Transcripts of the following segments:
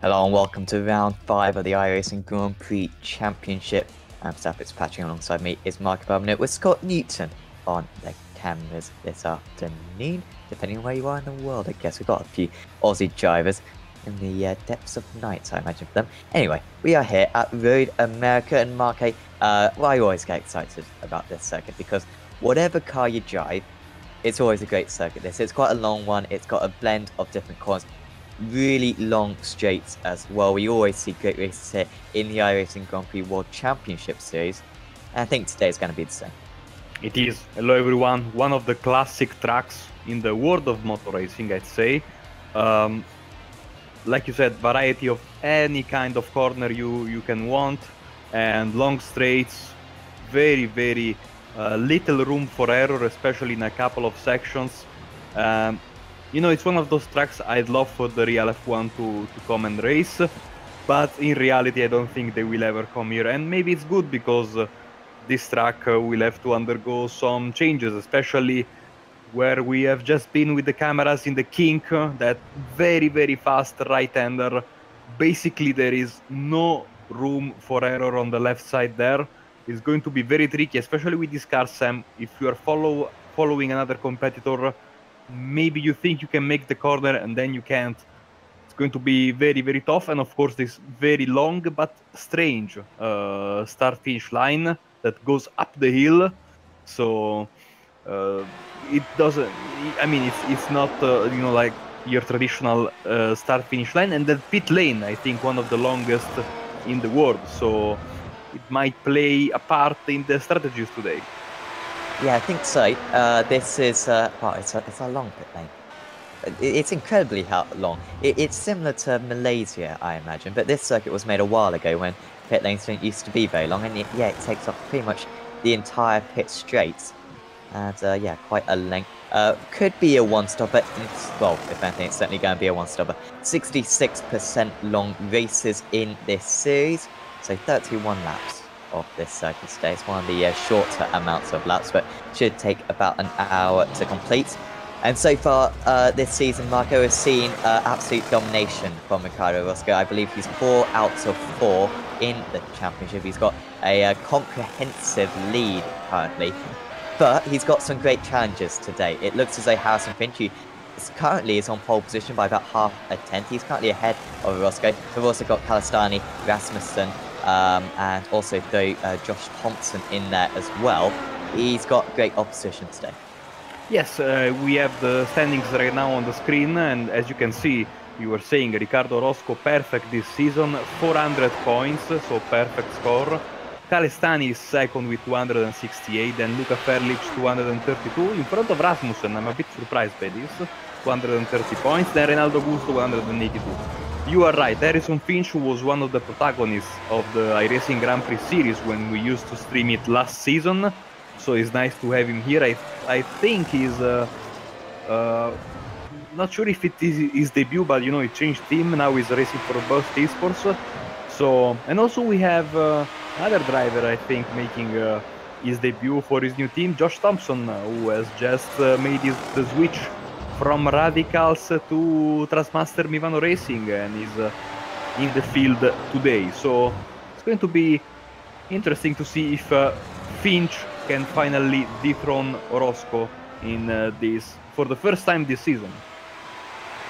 Hello and welcome to round 5 of the iRacing Grand Prix Championship. I'm Saf Fitzpatrick, alongside me is Mark Barnett with Scott Newton on the cameras this afternoon. Depending on where you are in the world, I guess we've got a few Aussie drivers in the depths of night, I imagine, for them. Anyway, we are here at Road America, and Mark, I always get excited about this circuit because whatever car you drive, it's always a great circuit. It's quite a long one. It's got a blend of different corners. Really long straights as well. We always see great races here in the iRacing Grand Prix World Championship Series. And I think today is going to be the same. It is. Hello everyone. One of the classic tracks in the world of motor racing, I'd say. Like you said, variety of any kind of corner you can want, and long straights, very little room for error, especially in a couple of sections. It's one of those tracks I'd love for the real F1 to come and race, but in reality I don't think they will ever come here, and maybe it's good because this track will have to undergo some changes, especially where we have just been with the cameras in the kink, that very fast right-hander. Basically there is no room for error on the left side there. It's going to be very tricky, especially with this car, Sam. If you are following another competitor, maybe you think you can make the corner and then you can't. It's going to be very tough, and of course this very long but strange start-finish line that goes up the hill. So it doesn't. I mean, it's not like your traditional start-finish line, and the pit lane, I think, one of the longest in the world. So it might play a part in the strategies today. Yeah, I think so. This is it's a long pit lane. It's incredibly long. It's similar to Malaysia, I imagine, but this circuit was made a while ago when pit lanes didn't used to be very long, and yeah, it takes up pretty much the entire pit straight. And yeah, quite a length. Could be a one-stopper. Well, if anything, it's certainly going to be a one-stopper. 66% long races in this series, so 31 laps of this circuit today. It's one of the shorter amounts of laps, but should take about an hour to complete. And so far this season, Marco has seen absolute domination from Ricardo Roscoe. I believe he's 4 out of 4 in the championship. He's got a comprehensive lead currently. But he's got some great challenges today. It looks as though Harrison Finch, who currently is on pole position by about half a tenth. He's currently ahead of Roscoe. We've also got Kalistani, Rasmussen, and also Josh Thompson in there as well. He's got great opposition today. Yes, we have the standings right now on the screen, and as you can see, you were saying Ricardo Roscoe perfect this season, 400 points, so perfect score. Kalistani is second with 268, and Luca Ferlic 232, in front of Rasmussen. I'm a bit surprised by this, 230 points, then Renaldo Gusto 182. You are right, Harrison Finch was one of the protagonists of the iRacing Grand Prix Series when we used to stream it last season, so it's nice to have him here. I think he's not sure if it is his debut, but he changed team, now he's racing for Burst Esports. So, and also we have another driver, I think, making his debut for his new team, Josh Thompson, who has just made the switch from Radicals to Trustmaster Mivano Racing and is in the field today. So it's going to be interesting to see if Finch can finally dethrone Roscoe in this for the first time this season.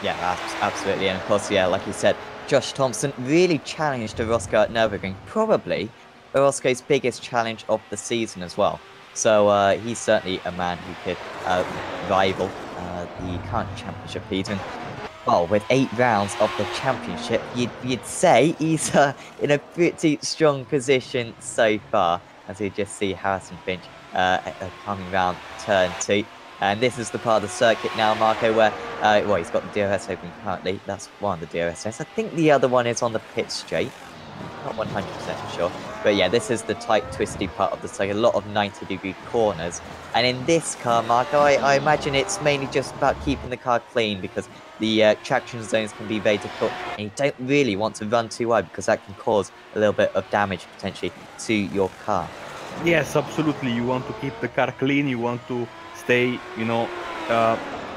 Yeah, absolutely. And of course, yeah, like you said, Josh Thompson really challenged Roscoe at Nürburgring, probably Roscoe's biggest challenge of the season as well. So he's certainly a man who could rival the current championship leader. Well, with 8 rounds of the championship, you'd say he's in a pretty strong position so far, as you just see Harrison Finch coming round turn 2. And this is the part of the circuit now, Marco, where, well, he's got the DRS open currently. That's one of the DRS tests. I think the other one is on the pit straight. Not 100% sure. But yeah, this is the tight, twisty part of the circuit. A lot of 90-degree corners. And in this car, Marco, I imagine it's mainly just about keeping the car clean, because the traction zones can be very difficult. And you don't really want to run too wide, because that can cause a little bit of damage, potentially, to your car. Yes, absolutely. You want to keep the car clean. You want to stay,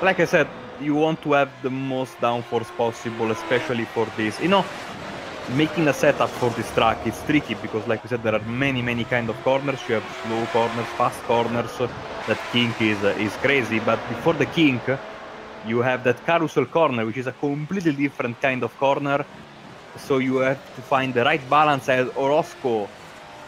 like I said, you want to have the most downforce possible, especially for this. You know, making a setup for this track is tricky because, like we said, there are many kind of corners. You have slow corners, fast corners. That kink is crazy, but before the kink, you have that carousel corner, which is a completely different kind of corner. So you have to find the right balance, as Orozco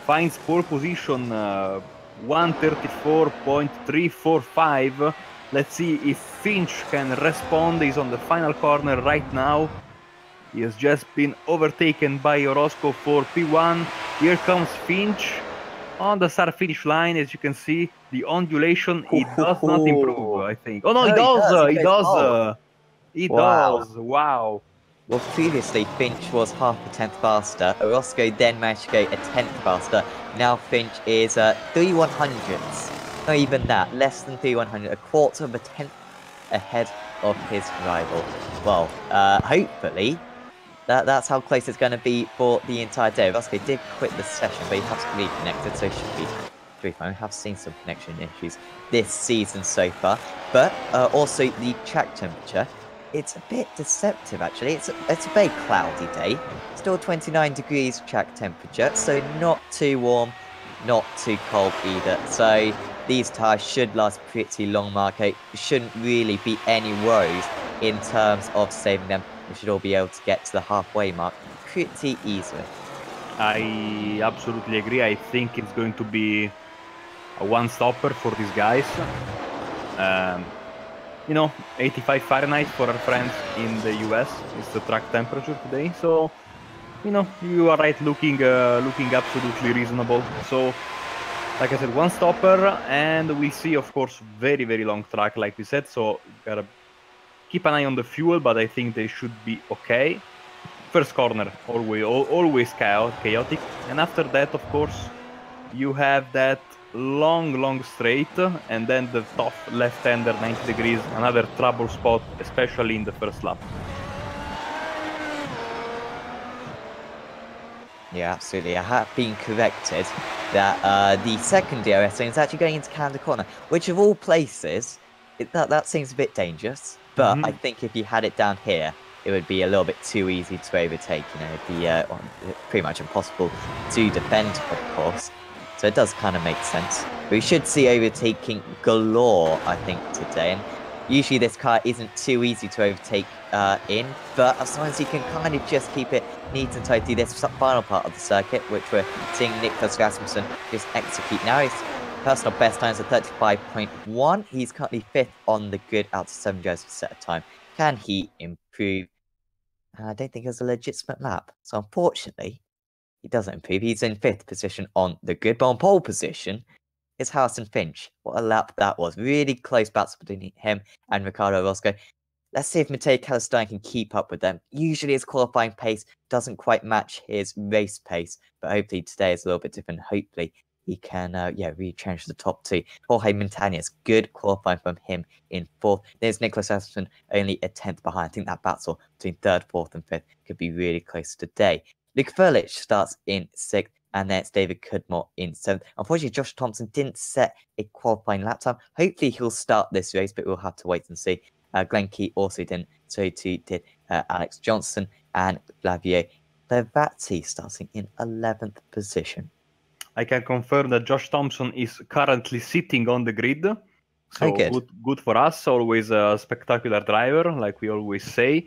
finds pole position 134.345. Let's see if Finch can respond. He's on the final corner right now. He has just been overtaken by Orozco for P1. Here comes Finch on the start finish line. As you can see, the ondulation, it does not improve, I think. Oh no, No, it he does. does. He It goes, does. oh, It wow. does. Wow. Well, previously Finch was half a tenth faster. Orozco then managed to go a tenth faster. Now Finch is 3/100ths. Not even that, less than 3/100, a quarter of a tenth ahead of his rival. Well, hopefully that's how close it's going to be for the entire day. Orozco did quit the session, but he has reconnected, so should be fine. We have seen some connection issues this season so far, but also the track temperature. It's a bit deceptive, actually. It's a very cloudy day. Still 29 degrees track temperature, so not too warm, not too cold either. So these tires should last pretty long, Marco. Shouldn't really be any worries in terms of saving them. We should all be able to get to the halfway mark pretty easily. I absolutely agree. I think it's going to be a one-stopper for these guys. You know, 85 Fahrenheit for our friends in the US is the track temperature today. So, you know, you are right, looking absolutely reasonable. So, like I said, one stopper, and we see, of course, very long track, like we said. So, gotta keep an eye on the fuel, but I think they should be okay. First corner, always chaotic, and after that, of course, you have that long straight, and then the tough left-hander 90 degrees, another trouble spot, especially in the first lap. Yeah, absolutely. I have been corrected that the second DRS lane is actually going into Canada Corner, which of all places, that seems a bit dangerous. But I think if you had it down here, it would be a little bit too easy to overtake. You know, it'd be pretty much impossible to defend, of course. So it does kind of make sense. We should see overtaking galore, I think, today. And usually this car isn't too easy to overtake in, but as long as you can kind of just keep it neat and tidy, this final part of the circuit, which we're seeing Niklas Rasmussen just execute now. His personal best times are 35.1. He's currently 5th on the grid out to 7 drivers per set of time. Can he improve? I don't think it's a legitimate lap. So unfortunately, he doesn't improve. He's in 5th position on the grid, but on pole position is Harrison Finch. What a lap that was. Really close battle between him and Ricardo Roscoe. Let's see if Matej Kalestein can keep up with them. Usually his qualifying pace doesn't quite match his race pace, but hopefully today is a little bit different. Hopefully he can, retrench the top two. Jorge Montañez, good qualifying from him in 4th. There's Nicholas Aston, only a 10th behind. I think that battle between 3rd, 4th, and 5th could be really close today. Luke Furlich starts in 6th, and then it's David Cudmore in 7th. Unfortunately, Josh Thompson didn't set a qualifying lap time. Hopefully he'll start this race, but we'll have to wait and see. Glenn Key also didn't, so too did Alex Johnson and Flavio Levati starting in 11th position. I can confirm that Josh Thompson is currently sitting on the grid. So good for us. Always a spectacular driver, like we always say.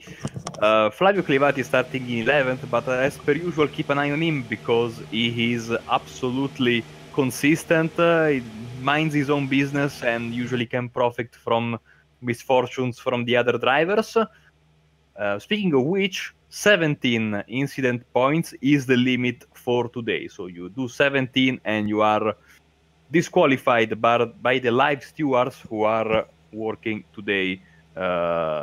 Flavio Clivati starting in 11th, but as per usual, keep an eye on him because he is absolutely consistent. He minds his own business and usually can profit from misfortunes from the other drivers. Speaking of which, 17 incident points is the limit for today. So you do 17 and you are disqualified by the live stewards who are working today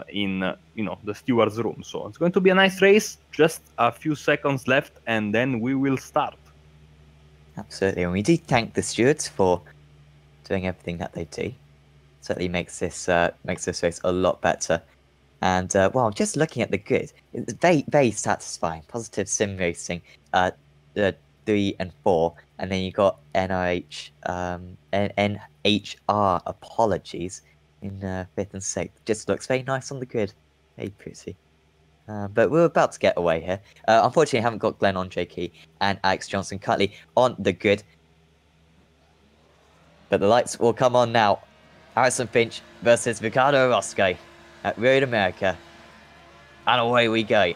in the stewards room. So it's going to be a nice race. Just a few seconds left, and then we will start. Absolutely, and we do thank the stewards for doing everything that they do. Certainly makes this race a lot better. And well, just looking at the grid, it's very satisfying. Positive sim racing, the 3 and 4, and then you got NHR apologies in 5th and 6th. Just looks very nice on the grid. Very pretty. But we're about to get away here. Unfortunately, I haven't got Glenn Andre Key and Alex Johnson Cutley on the grid. But the lights will come on now. Harrison Finch versus Ricardo Orozco at Road America. And away we go.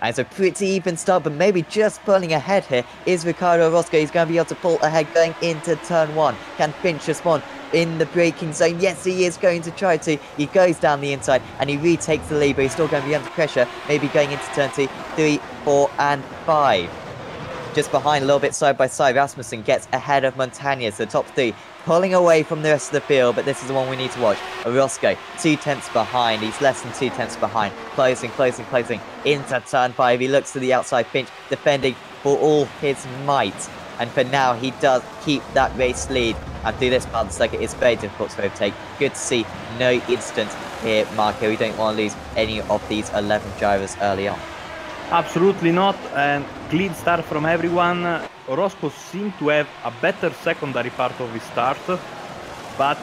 And it's a pretty even start, but maybe just pulling ahead here is Ricardo Orozco. He's going to be able to pull ahead going into turn 1. Can Finch respond in the braking zone? Yes, he is going to try to. He goes down the inside and he retakes the lead, but he's still going to be under pressure. Maybe going into turn 2, 3, 4, and 5. Just behind, a little bit side by side, Rasmussen gets ahead of Montañez, the top 3, pulling away from the rest of the field, but this is the one we need to watch. Orozco, 2 tenths behind, he's less than 2 tenths behind, closing into turn 5, he looks to the outside, Finch defending for all his might, and for now he does keep that race lead, and through this part of the circuit it's very difficult to overtake. Good to see no incidents here, Marco. We don't want to lose any of these 11 drivers early on. Absolutely not, and clean start from everyone. Orozco seemed to have a better secondary part of his start, but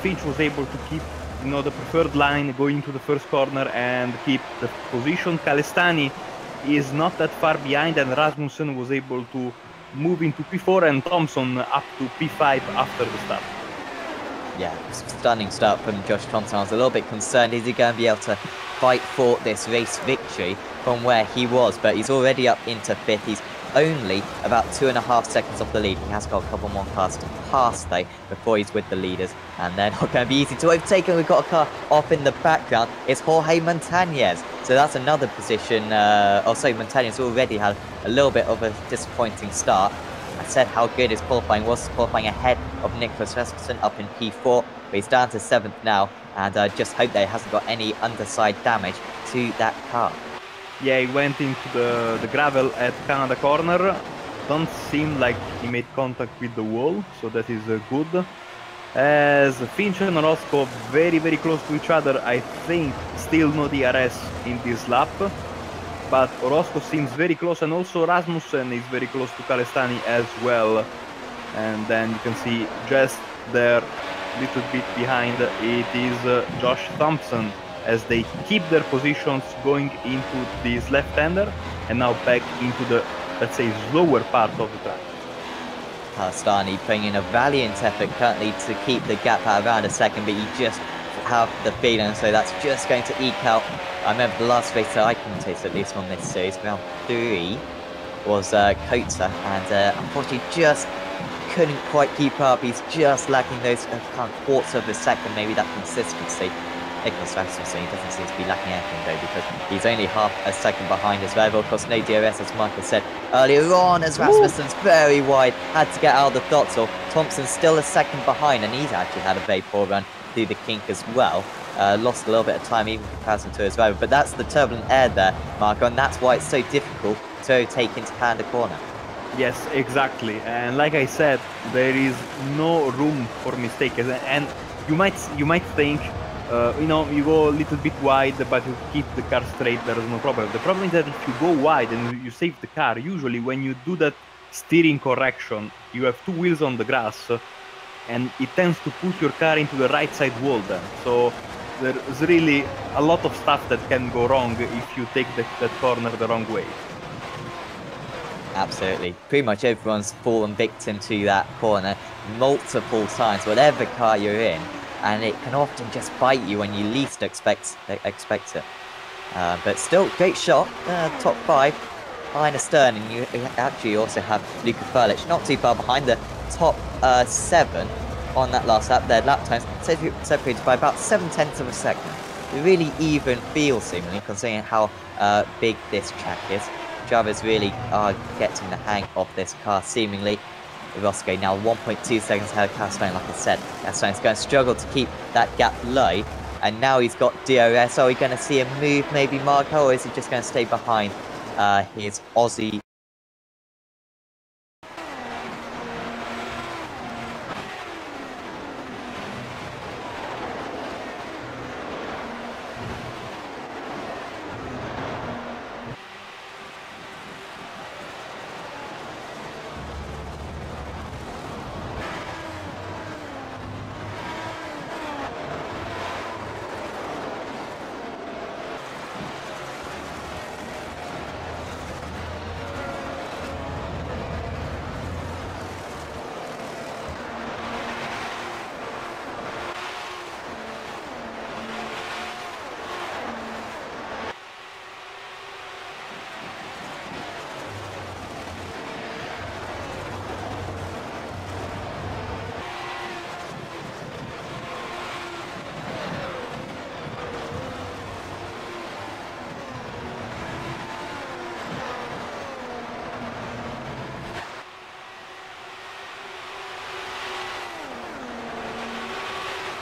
Finch was able to keep, the preferred line going to the first corner and keep the position. Calestani is not that far behind, and Rasmussen was able to move into P4 and Thompson up to P5 after the start. Yeah, stunning start from Josh Thompson. I was a little bit concerned, is he going to be able to fight for this race victory from where he was, but he's already up into 5th. He's only about 2.5 seconds off the lead. He has got a couple more cars to pass though before he's with the leaders, and they're not going to be easy to overtake. And we've got a car off in the background. It's Jorge Montañez, so that's another position. Montañez already had a little bit of a disappointing start. I said how good his qualifying was, qualifying ahead of Nicholas Rasmussen up in P4, but he's down to 7th now, and I just hope that he hasn't got any underside damage to that car. Yeah, he went into the gravel at Canada Corner. Don't seem like he made contact with the wall, so that is good. As Finch and Orozco very, very close to each other, I think still no DRS in this lap. But Orozco seems very close, and also Rasmussen is very close to Calestani as well. And then you can see just there, little bit behind, it is Josh Thompson, as they keep their positions going into this left-hander and now back into the, let's say, slower part of the track. Calestani putting in a valiant effort currently to keep the gap at around a second, but you just have the feeling, so that's just going to eke out. I remember the last race that I commentated, at least on this series, round 3, was Kota, and unfortunately just couldn't quite keep up. He's just lacking those kind of quarters of a second, maybe that consistency. Nicholas Rasmussen, he doesn't seem to be lacking anything though, because he's only half a second behind as well. Of course, no DRS, as Michael said earlier on, as Rasmussen's very wide, had to get out of the throttle. Thompson's still a second behind, and he's actually had a very poor run through the kink as well. Lost a little bit of time even in comparison to his rival, but that's the turbulent air there, Marco, and that's why it's so difficult to take into Panda Corner. Yes, exactly, and like I said, there is no room for mistakes, and you might think, you go a little bit wide, but you keep the car straight, there is no problem. The problem is that if you go wide and you save the car, usually when you do that steering correction, you have 2 wheels on the grass, and it tends to push your car into the right side wall then. So there's really a lot of stuff that can go wrong if you take that corner the wrong way. Absolutely. Pretty much everyone's fallen victim to that corner multiple times, whatever car you're in, and it can often just bite you when you least expect it. But still, great shot, top 5, behind Stern, and you actually also have Luka Furlich, not too far behind the top 7 on that last lap. Their lap times separated by about 7/10 of a second. A really even feel, seemingly, considering how big this track is. Drivers really are getting the hang of this car, seemingly. Orozco now 1.2 seconds ahead of Calestani, like I said. Calestani's going to struggle to keep that gap low, and now he's got DRS. Are we going to see a move, maybe, Marco, or is he just going to stay behind his Aussie?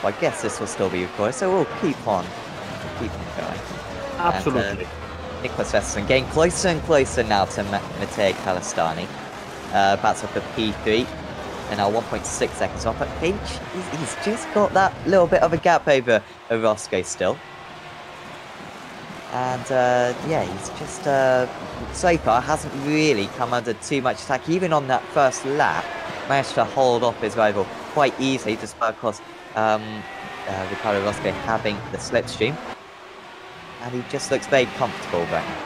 I guess this will still be recorded, so we'll keep on going. Absolutely. And, Nicholas Vesson getting closer and closer now to Matej Kalistani. Bats up the P3. And now 1.6 seconds off. But Finch, he's just got that little bit of a gap over Orozco still. And yeah, he's just so far hasn't really come under too much attack. Even on that first lap, managed to hold off his rival quite easily, despite of course Ricardo Orozco having the slipstream. And he just looks very comfortable right now.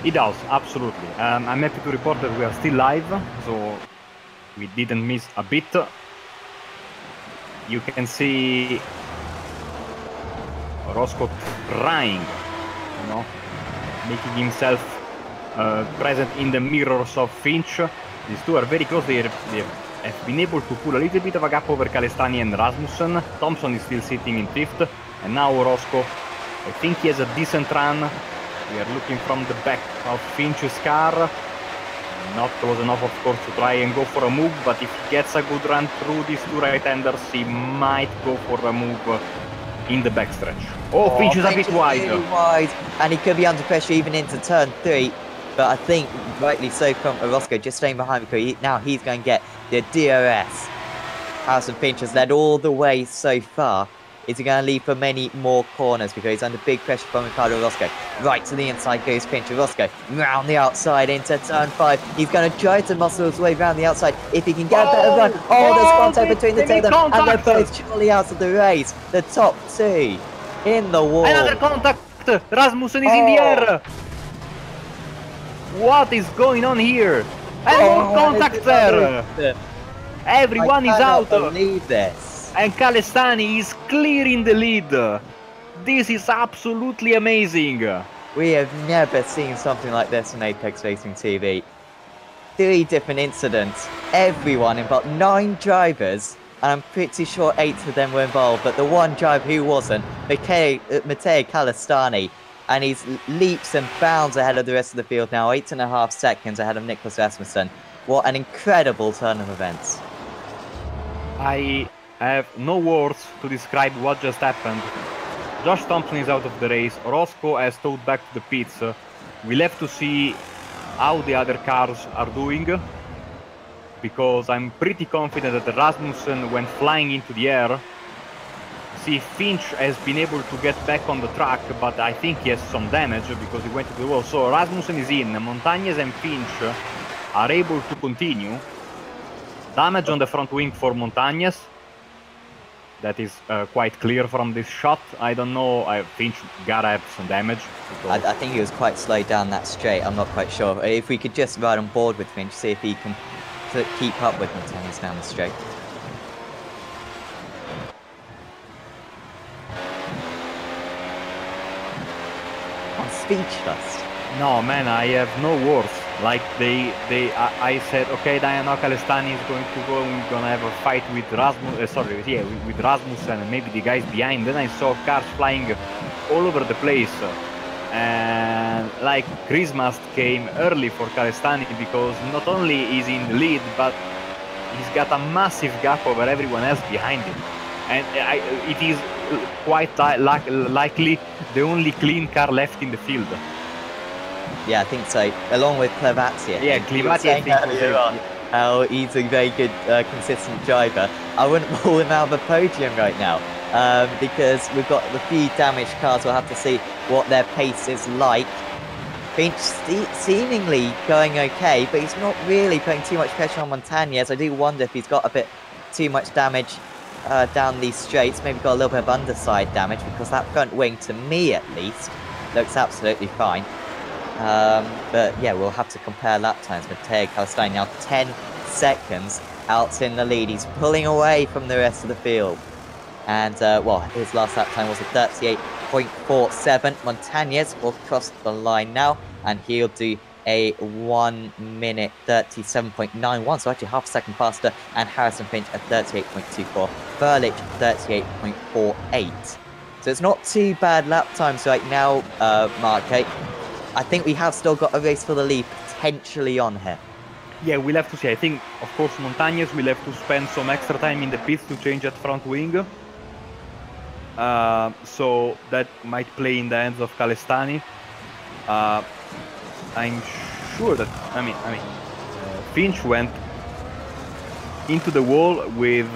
He does, absolutely. I'm happy to report that we are still live, so we didn't miss a bit. You can see Orozco trying, making himself present in the mirrors of Finch. These two are very close. They have been able to pull a little bit of a gap over Kalistani and Rasmussen. Thompson is still sitting in fifth, and now Orozco, I think he has a decent run. We are looking from the back of Finch's car. Not close enough, of course, to try and go for a move, but if he gets a good run through these two right-handers, he might go for a move in the backstretch. Oh, Finch is a bit wide. Really wide, and he could be under pressure even into turn 3. But I think, rightly so, from Orozco just staying behind because now he's going to get the DRS. Harrison Finch has led all the way so far. Is he going to leave for many more corners because he's under big pressure from Ricardo Orozco? Right to the inside goes Finch. Orozco round the outside into turn 5. He's going to try to muscle his way round the outside if he can get a better run. Oh, there's contact between the two of them, and they're both surely out of the race. The top two in the wall. Another contact. Rasmussen is in the air. What is going on here? And more contact there. Everyone is out. I can't believe this. And Kalistani is clearing the lead. This is absolutely amazing. We have never seen something like this on Apex Racing TV. 3 different incidents. Everyone involved, 9 drivers, and I'm pretty sure 8 of them were involved, but the one driver who wasn't, Matej Kalistani, and he's leaps and bounds ahead of the rest of the field now, 8.5 seconds ahead of Nicholas Rasmussen. What an incredible turn of events. I have no words to describe what just happened. Josh Thompson is out of the race. Orozco has towed back to the pits. We'll have to see how the other cars are doing, because I'm pretty confident that Rasmussen went flying into the air. See, Finch has been able to get back on the track, but I think he has some damage because he went to the wall. So Rasmussen is in. Montañez and Finch are able to continue. Damage on the front wing for Montañez. That is quite clear from this shot. I don't know. Finch gotta have some damage. I think he was quite slow down that straight. I'm not quite sure. If we could just ride on board with Finch, see if he can keep up with Montañez down the straight. I'm speechless. No, man, I have no words. Like I said, okay, Diana Kalistani is going to go, we're gonna have a fight with with Rasmussen and maybe the guys behind. Then I saw cars flying all over the place. And like Christmas came early for Kalistani because not only is he in the lead, but he's got a massive gap over everyone else behind him. And it is quite likely the only clean car left in the field. Yeah, I think so. Along with Clevatzi. Yeah, Clevatzi, I think. How he's a very good, consistent driver. I wouldn't pull him out of the podium right now because we've got the few damaged cars. We'll have to see what their pace is like. Finch seemingly going okay, but he's not really putting too much pressure on Montañez. I do wonder if he's got a bit too much damage down these straights. Maybe got a little bit of underside damage because that front wing, to me at least, looks absolutely fine. But yeah, we'll have to compare lap times. Matej Kalistani now 10 seconds out in the lead. He's pulling away from the rest of the field. And, well, his last lap time was a 38.47. Montañez will cross the line now, and he'll do a 1 minute 37.91, so actually half a second faster, and Harrison Finch at 38.24. Furlich 38.48. So it's not too bad lap times right now, Mark. I think we have still got a race for the lead potentially on here. Yeah, we'll have to see. I think, of course, Montañez will have to spend some extra time in the pits to change that front wing. So that might play in the hands of Calestani. I'm sure that Finch went into the wall with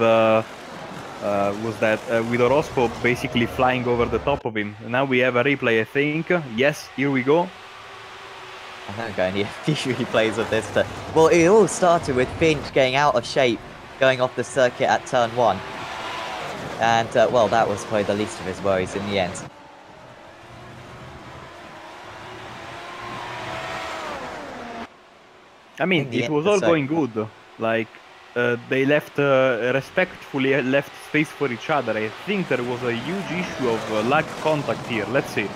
with Orozco basically flying over the top of him. Now we have a replay, I think. Yes, here we go. I think I'm going to need a few replays of this. Well, it all started with Finch getting out of shape, going off the circuit at turn 1. And, well, that was probably the least of his worries in the end. I mean, it was all going good. Like, they left respectfully left space for each other. I think there was a huge issue of lag contact here. Let's see.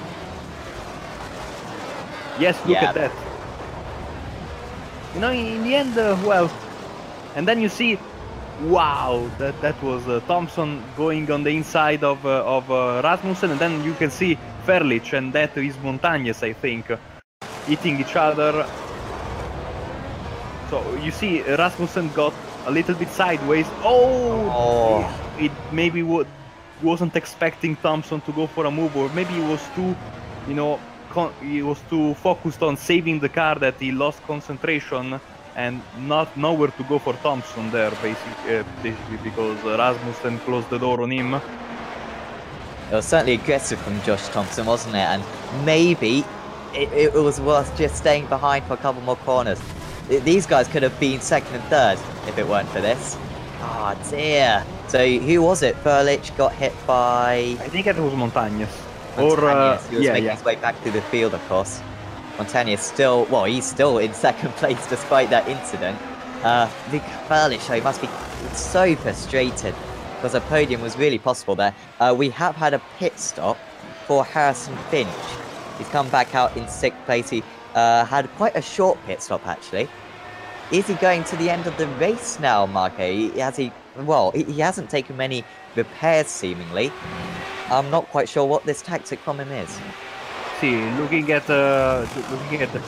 Yes, look at that. You know, in the end, well, and then you see, wow, that was Thompson going on the inside of Rasmussen, and then you can see Ferlich, and that is Montañez, I think, hitting each other. So you see, Rasmussen got a little bit sideways. Oh. It maybe wasn't expecting Thompson to go for a move, or maybe he was too, you know, he was too focused on saving the car that he lost concentration and not nowhere to go for Thompson there, basically because Rasmussen closed the door on him. It was certainly aggressive from Josh Thompson, wasn't it? And maybe it was worth just staying behind for a couple more corners. These guys could have been second and third if it weren't for this. Oh dear. So who was it? Ferlich got hit by... I think it was Montañez. He was making his way back through the field, of course. Montañez still, well, he's still in second place despite that incident. Ferlich, he must be so frustrated because a podium was really possible there. We have had a pit stop for Harrison Finch. He's come back out in 6th place. He had quite a short pit stop, actually. Is he going to the end of the race now, Marco? He hasn't taken many repairs, seemingly. I'm not quite sure what this tactic from him is. See, looking at the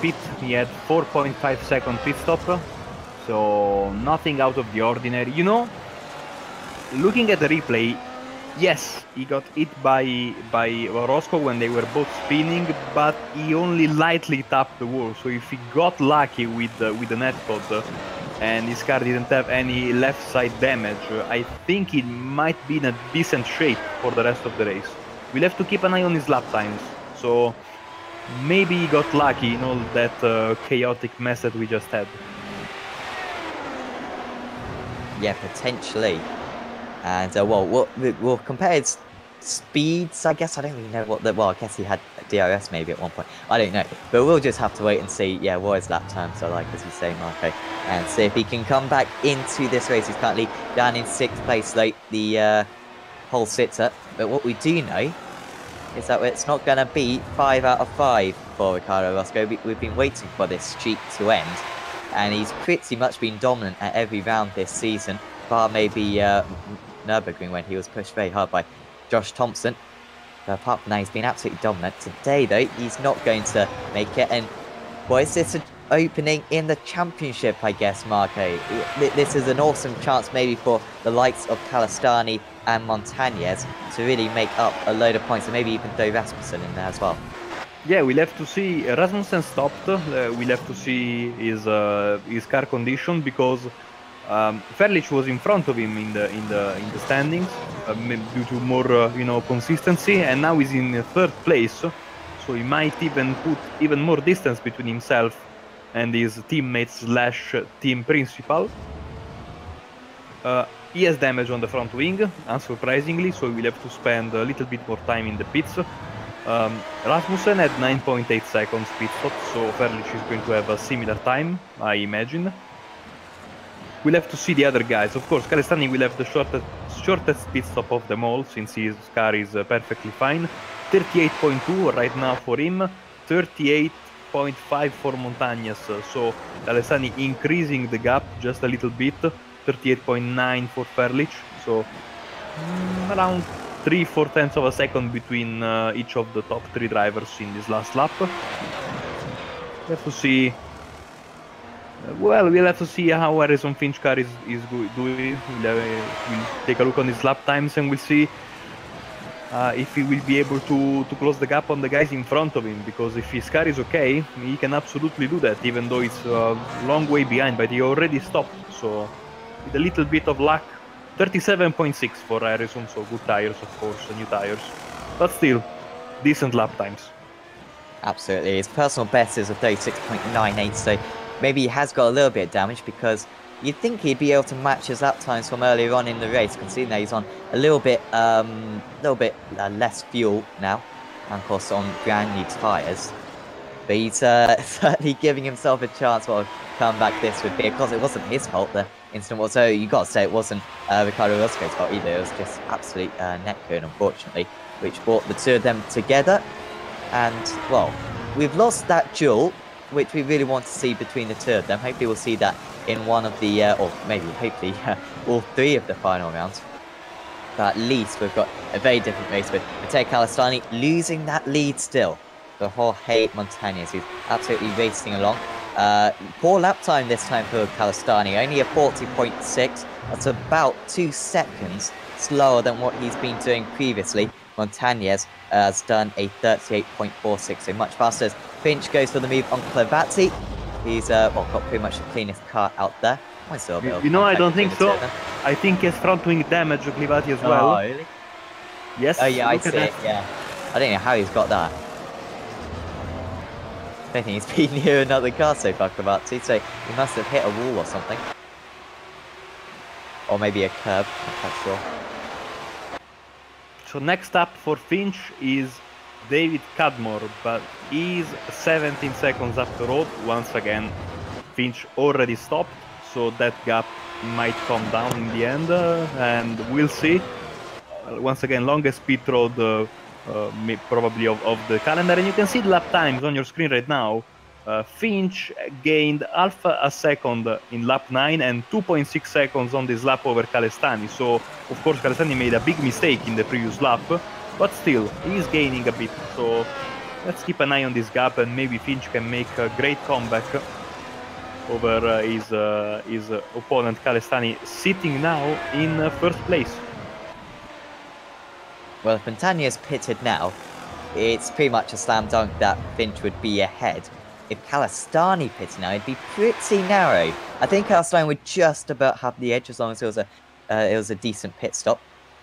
pit, he had 4.5 second pit stop, so nothing out of the ordinary. You know, looking at the replay, yes, he got hit by Orozco when they were both spinning, but he only lightly tapped the wall. So if he got lucky with the net pod and his car didn't have any left side damage, I think he might be in a decent shape for the rest of the race. We'll have to keep an eye on his lap times. So maybe he got lucky in all that chaotic mess that we just had. Yeah, potentially. And, we'll compare his speeds, I guess. I don't really know what the... Well, I guess he had DRS maybe at one point. I don't know. But we'll just have to wait and see, yeah, what his lap times are like, as you say, Marco. And see if he can come back into this race. He's currently down in 6th place, like the whole sitter. But what we do know is that it's not going to be 5 out of 5 for Ricardo Orozco. We've been waiting for this streak to end. And he's pretty much been dominant at every round this season. Bar maybe Nürburgring when he was pushed very hard by Josh Thompson. But apart from that, he's been absolutely dominant. Today, though, he's not going to make it. And, well, is this an opening in the championship, I guess, Marco? This is an awesome chance maybe for the likes of Calestani and Montañez to really make up a load of points, and maybe even throw Rasmussen in there as well. Yeah, we'll have to see. Rasmussen stopped. We'll have to see his car condition, because Ferlich was in front of him in the standings due to more consistency, and now he's in 3rd place, so he might even put even more distance between himself and his teammates / team principal. He has damage on the front wing, unsurprisingly, so we'll have to spend a little bit more time in the pits. Rasmussen had 9.8 seconds pit stop, so Ferlich is going to have a similar time, I imagine. We'll have to see the other guys. Of course, Calestani will have the shortest pit stop of them all, since his car is perfectly fine. 38.2 right now for him, 38.5 for Montañez. So Calestani increasing the gap just a little bit, 38.9 for Ferlich. So around 3/4 of a second between each of the top 3 drivers in this last lap. We have to see Well, we'll have to see how Harrison Finch car is doing. We'll take a look on his lap times and we'll see if he will be able to close the gap on the guys in front of him. Because if his car is okay, he can absolutely do that, even though it's a long way behind. But he already stopped, so with a little bit of luck, 37.6 for Harrison. So good tires, of course, new tires, but still decent lap times. Absolutely. His personal best is a 36.98, so maybe he has got a little bit of damage because you'd think he'd be able to match his lap times from earlier on in the race, considering that he's on a little bit less fuel now, and of course on brand new tyres. But he's certainly giving himself a chance what a comeback this would be, because it wasn't his fault, the incident was. So you got to say it wasn't Ricardo Roscoe's fault either. It was just absolute netcode, unfortunately, which brought the two of them together. And, well, we've lost that duel, which we really want to see between the two of them. Hopefully we'll see that in one of the, or maybe, hopefully, all three of the final rounds. But at least we've got a very different race with Matteo Calastani losing that lead still. For Jorge Montañez, who's absolutely racing along. Poor lap time this time for Calastani, only a 40.6. That's about 2 seconds slower than what he's been doing previously. Montañez has done a 38.46, so much faster as Finch goes for the move on Clavazzi. He's got pretty much the cleanest car out there. You know, I don't think so. I think he has front wing damage to Clavazzi as well. Oh, really? Yes. Oh, yeah, I see it, yeah. I don't know how he's got that. I don't think he's been near another car so far, Clavazzi, so he must have hit a wall or something. Or maybe a curb, I'm not quite sure. So next up for Finch is David Cadmore, but he's 17 seconds up the road. Once again, Finch already stopped, so that gap might come down in the end, and we'll see. Once again, longest pit road probably of the calendar, and you can see the lap times on your screen right now. Finch gained half a second in lap 9 and 2.6 seconds on this lap over Calestani. So, of course, Calestani made a big mistake in the previous lap, but still, he's gaining a bit. So, let's keep an eye on this gap, and maybe Finch can make a great comeback over his opponent Calestani, sitting now in first place. Well, if Montañez pitted now, it's pretty much a slam dunk that Finch would be ahead. If Calastani pitted now, it'd be pretty narrow. I think Calastani would just about have the edge as long as it was a decent pit stop.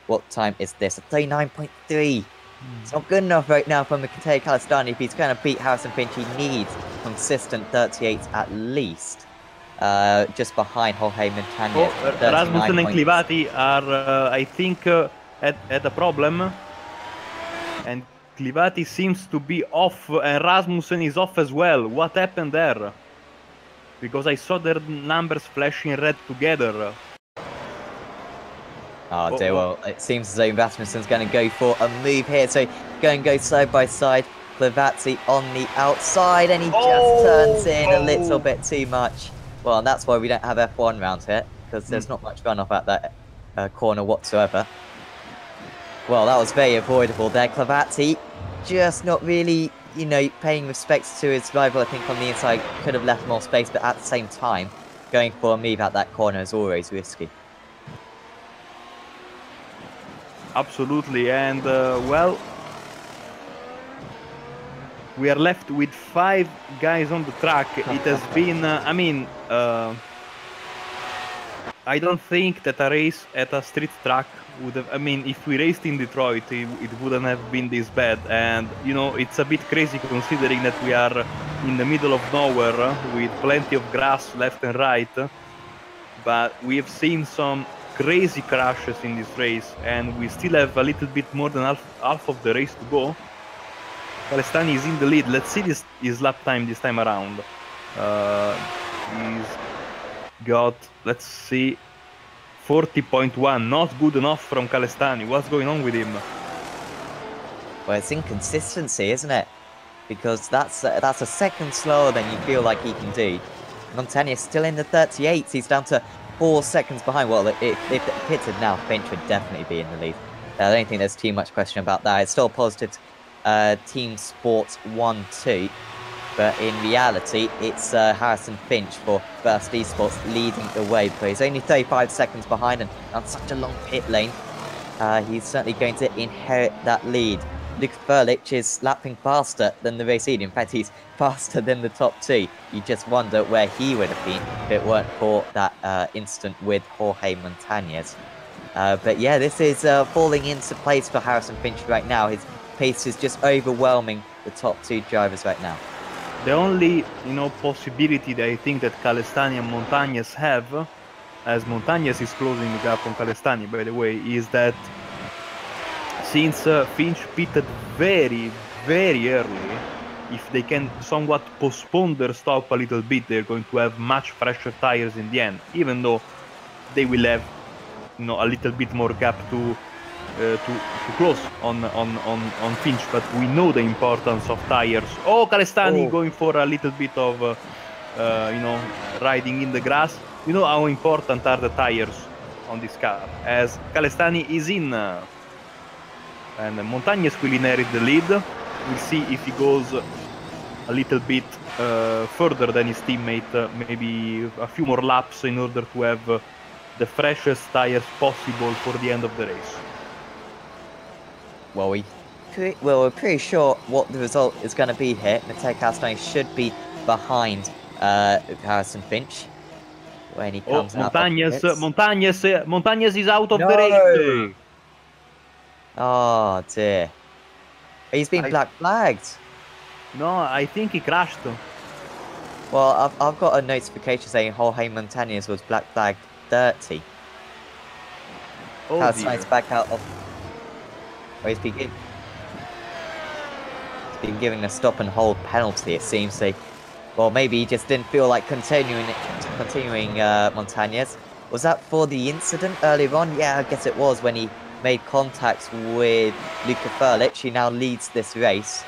What time is this? 39.3. It's not good enough right now for Matteo Calastani. If he's going to beat Harrison Finch, he needs consistent 38 at least. Just behind Jorge Montañez. Rasmussen and Clavazzi are, I think, at a problem. And Clavazzi seems to be off, and Rasmussen is off as well. What happened there? Because I saw their numbers flashing red together. Oh dear, well, it seems as though Rasmussen's going to go for a move here. So, going to go side by side. Clavazzi on the outside, and he just turns in a little bit too much. Well, and that's why we don't have F1 round here, because there's not much runoff at that corner whatsoever. Well, that was very avoidable there. Clavazzi just not really, you know, paying respects to his rival. I think on the inside could have left more space, but at the same time, going for a move at that corner is always risky. Absolutely, and well, we are left with 5 guys on the track. It has been, I mean, I don't think that a race at a street track would have, I mean, if we raced in Detroit, it wouldn't have been this bad. And, you know, it's a bit crazy considering that we are in the middle of nowhere with plenty of grass left and right. But we have seen some crazy crashes in this race, and we still have a little bit more than half of the race to go. Calestani is in the lead. Let's see his lap time this time around. He's got, let's see, 40.1. Not good enough from Calestani. What's going on with him? Well, it's inconsistency, isn't it? Because that's a second slower than you feel like he can do. Montañez still in the 38s. He's down to 4 seconds behind. Well, if it pitted now, Finch would definitely be in the lead. I don't think there's too much question about that. It's still positive. Team Sports 1-2. But in reality, it's Harrison Finch for Burst Esports leading the way. But he's only 35 seconds behind and on such a long pit lane. He's certainly going to inherit that lead. Luka Furlich is lapping faster than the race lead. In fact, he's faster than the top two. You just wonder where he would have been if it weren't for that incident with Jorge Montañez. But yeah, this is falling into place for Harrison Finch right now. His pace is just overwhelming the top two drivers right now. The only, possibility that I think that Calestani and Montañez have, as Montañez is closing the gap on Calestani, by the way, is that since Finch pitted very, very early, if they can somewhat postpone their stop a little bit, they're going to have much fresher tires in the end, even though they will have, a little bit more gap to close on Finch. But we know the importance of tires. Oh, Calestani going for a little bit of, riding in the grass. You know how important are the tires on this car, as Calestani is in. And Montañez will inherit the lead. We'll see if he goes a little bit further than his teammate, maybe a few more laps in order to have the freshest tires possible for the end of the race. Well, we're pretty sure what the result is going to be here. Matteo Calestani should be behind Harrison Finch when he comes out. Montañez is out of the race. Oh dear. He's been black flagged. No, I think he crashed. Well, I've got a notification saying Jorge Montañez was black flagged 30. Oh, dear. Back out of... Oh, he's been giving a stop and hold penalty, it seems. Well, maybe he just didn't feel like continuing Montañez. Was that for the incident earlier on? Yeah, I guess it was when he made contact with Luka Furlich. He now leads this race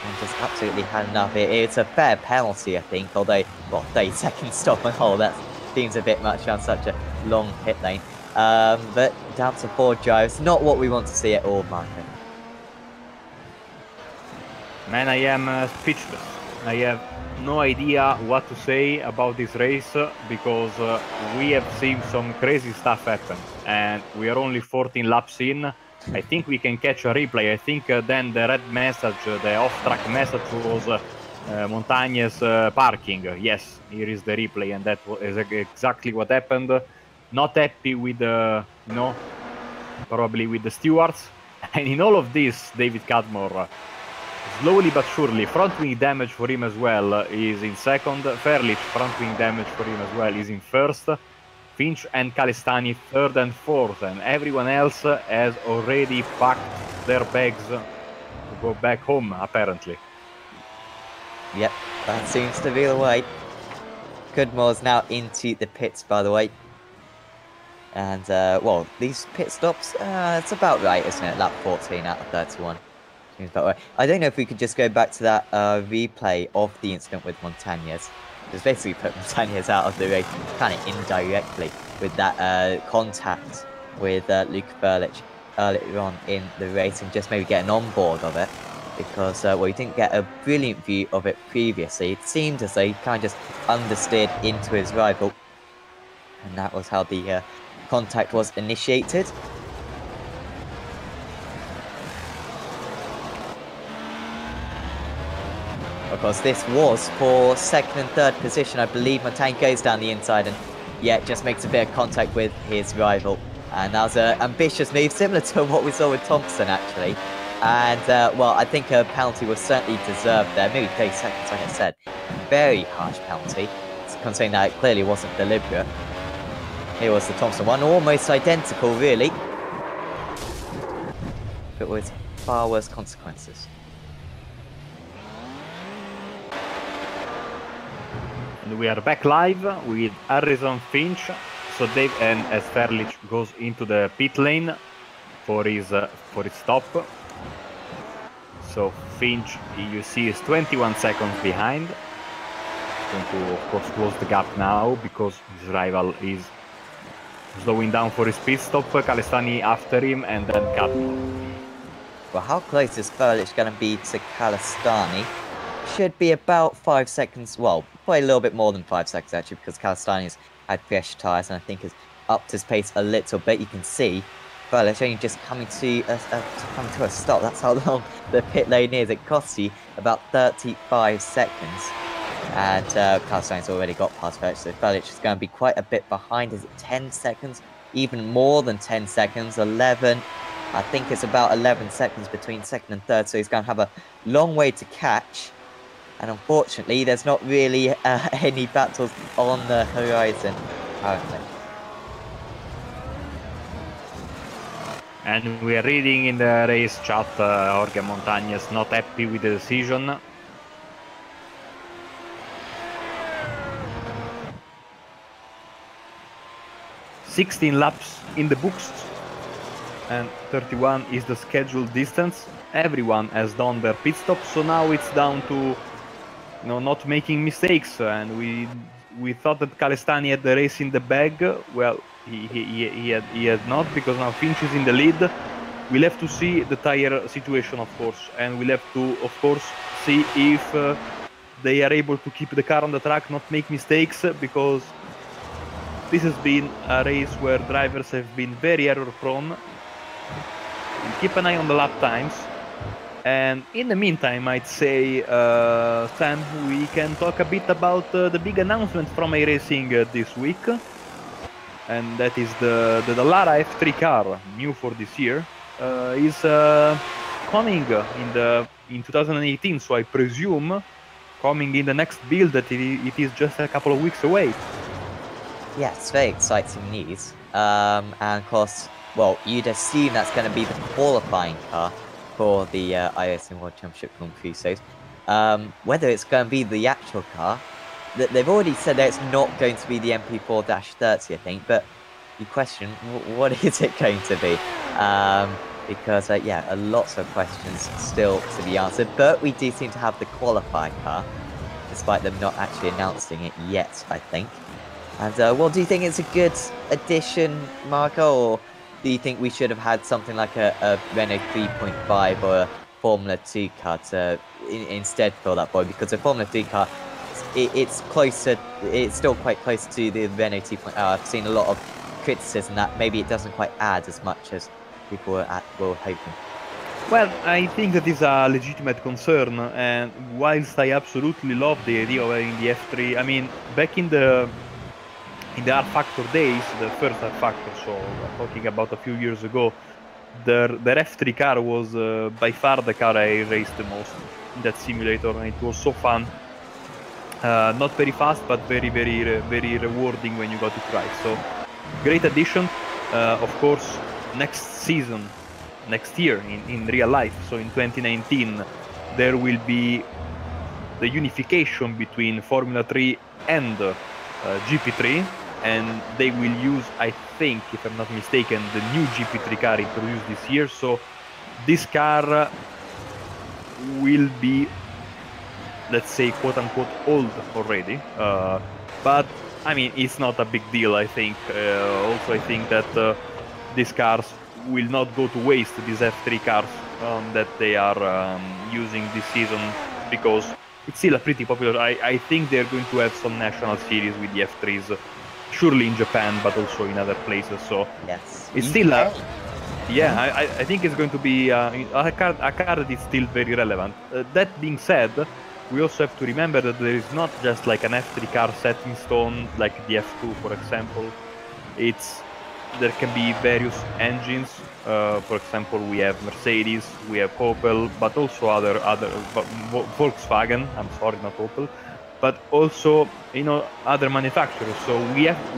and just absolutely had enough. It's a fair penalty, I think, although, well, 30 seconds stop and hold, that seems a bit much on such a long pit lane. But down to 4 drives, not what we want to see at all, Marco. Man, I am speechless. I have no idea what to say about this race because we have seen some crazy stuff happen and we are only 14 laps in. I think we can catch a replay. I think then the red message, the off-track message was Montañez parking. Yes, here is the replay, and that is exactly what happened. Not happy with probably with the stewards. And in all of this, David Cadmore, slowly but surely, front wing damage for him as well is in second. Furlich, front wing damage for him as well is in first. Finch and Calestani third and fourth, and everyone else has already packed their bags to go back home, apparently. Yep, that seems to be the way. Cudmore's now into the pits, by the way. And, well, these pit stops, it's about right, isn't it? Lap 14 out of 31. Seems about right. I don't know if we could just go back to that replay of the incident with Montañez. Just basically put Montañez out of the race kind of indirectly with that contact with Luka Furlich earlier on in the race, and just maybe get an onboard of it. Because, well, we didn't get a brilliant view of it previously. It seemed as though he kind of just understeered into his rival. And that was how the contact was initiated. Of course, this was for second and third position. I believe Montañez goes down the inside and, yeah, just makes a bit of contact with his rival. And that was an ambitious move, similar to what we saw with Thompson, actually. And, well, I think a penalty was certainly deserved there. Maybe 30 seconds, like I said. Very harsh penalty, considering that it clearly wasn't deliberate. Here was the Thompson one, almost identical, really. But with far worse consequences. And we are back live with Harrison Finch. So Dave, and as Furlich goes into the pit lane for his stop. So Finch, you see, is 21 seconds behind. Going to, of course, close the gap now because his rival is slowing down for his pit stop. Calestani after him, and then Cadmore. Well, how close is Furlich going to be to Calestani? should be about 5 seconds, well, probably a little bit more than 5 seconds actually, because Calistani's had fresh tyres and I think has upped his pace a little bit. You can see Furlish only just coming to a stop. That's how long the pit lane is. It costs you about 35 seconds. And Calistani's already got past Furlish, so Furlish is going to be quite a bit behind. Is it 10 seconds? Even more than 10 seconds, 11. I think it's about 11 seconds between second and third, so he's going to have a long way to catch. And unfortunately, there's not really any battles on the horizon currently. And we are reading in the race chat, Jorge Montañez not happy with the decision. "16 laps in the books, and 31 is the scheduled distance. Everyone has done their pit stop, so now it's down to not making mistakes. And we thought that Calistani had the race in the bag. Well, he had not, because now Finch is in the lead. We'll have to see the tire situation, of course, and we'll have to, of course, see if they are able to keep the car on the track, not make mistakes, because this has been a race where drivers have been very error-prone. We'll keep an eye on the lap times. And in the meantime, I'd say, Sam, we can talk a bit about the big announcement from iRacing this week. And that is the Lara F3 car, new for this year, is coming in 2018. So I presume coming in the next build that it is just a couple of weeks away. Yeah, it's very exciting news. And of course, well, you'd assume that's going to be the qualifying car for the iRacing World Championship Grand Prix Series. Whether it's going to be the actual car, they've already said that it's not going to be the MP4-30, I think, but you question, what is it going to be? Because, yeah, lots of questions still to be answered, but we do seem to have the qualifying car, despite them not actually announcing it yet, I think. And, well, do you think it's a good addition, Marco, or do you think we should have had something like a Renault 3.5 or a Formula 2 car to instead fill that void? Because the Formula 3 car, it's still quite close to the Renault 2.0. I've seen a lot of criticism that maybe it doesn't quite add as much as people were hoping. Well, I think that is a legitimate concern, and whilst I absolutely love the idea of having the F3, I mean, back in the R Factor days, the first R Factor, so we're talking about a few years ago, their F3 car was by far the car I raced the most in that simulator, and it was so fun. Not very fast, but very rewarding when you got it right. So, great addition. Of course, next year in real life, so in 2019, there will be the unification between Formula 3 and GP3, and they will use, I think, if I'm not mistaken, the new GP3 car introduced this year. So this car will be, let's say, quote-unquote old already, but I mean, it's not a big deal, I think. Also, I think that these cars will not go to waste, these F3 cars that they are using this season, because it's still a pretty popular. I think they're going to have some national series with the F3s, surely in Japan, but also in other places. So yes, it's still I think it's going to be a car that is still very relevant. That being said, we also have to remember that there is not just like an F3 car set in stone, like the F2, for example. There can be various engines. For example, we have Mercedes, we have Opel, but also other Volkswagen. I'm sorry, not Opel, but also other manufacturers. So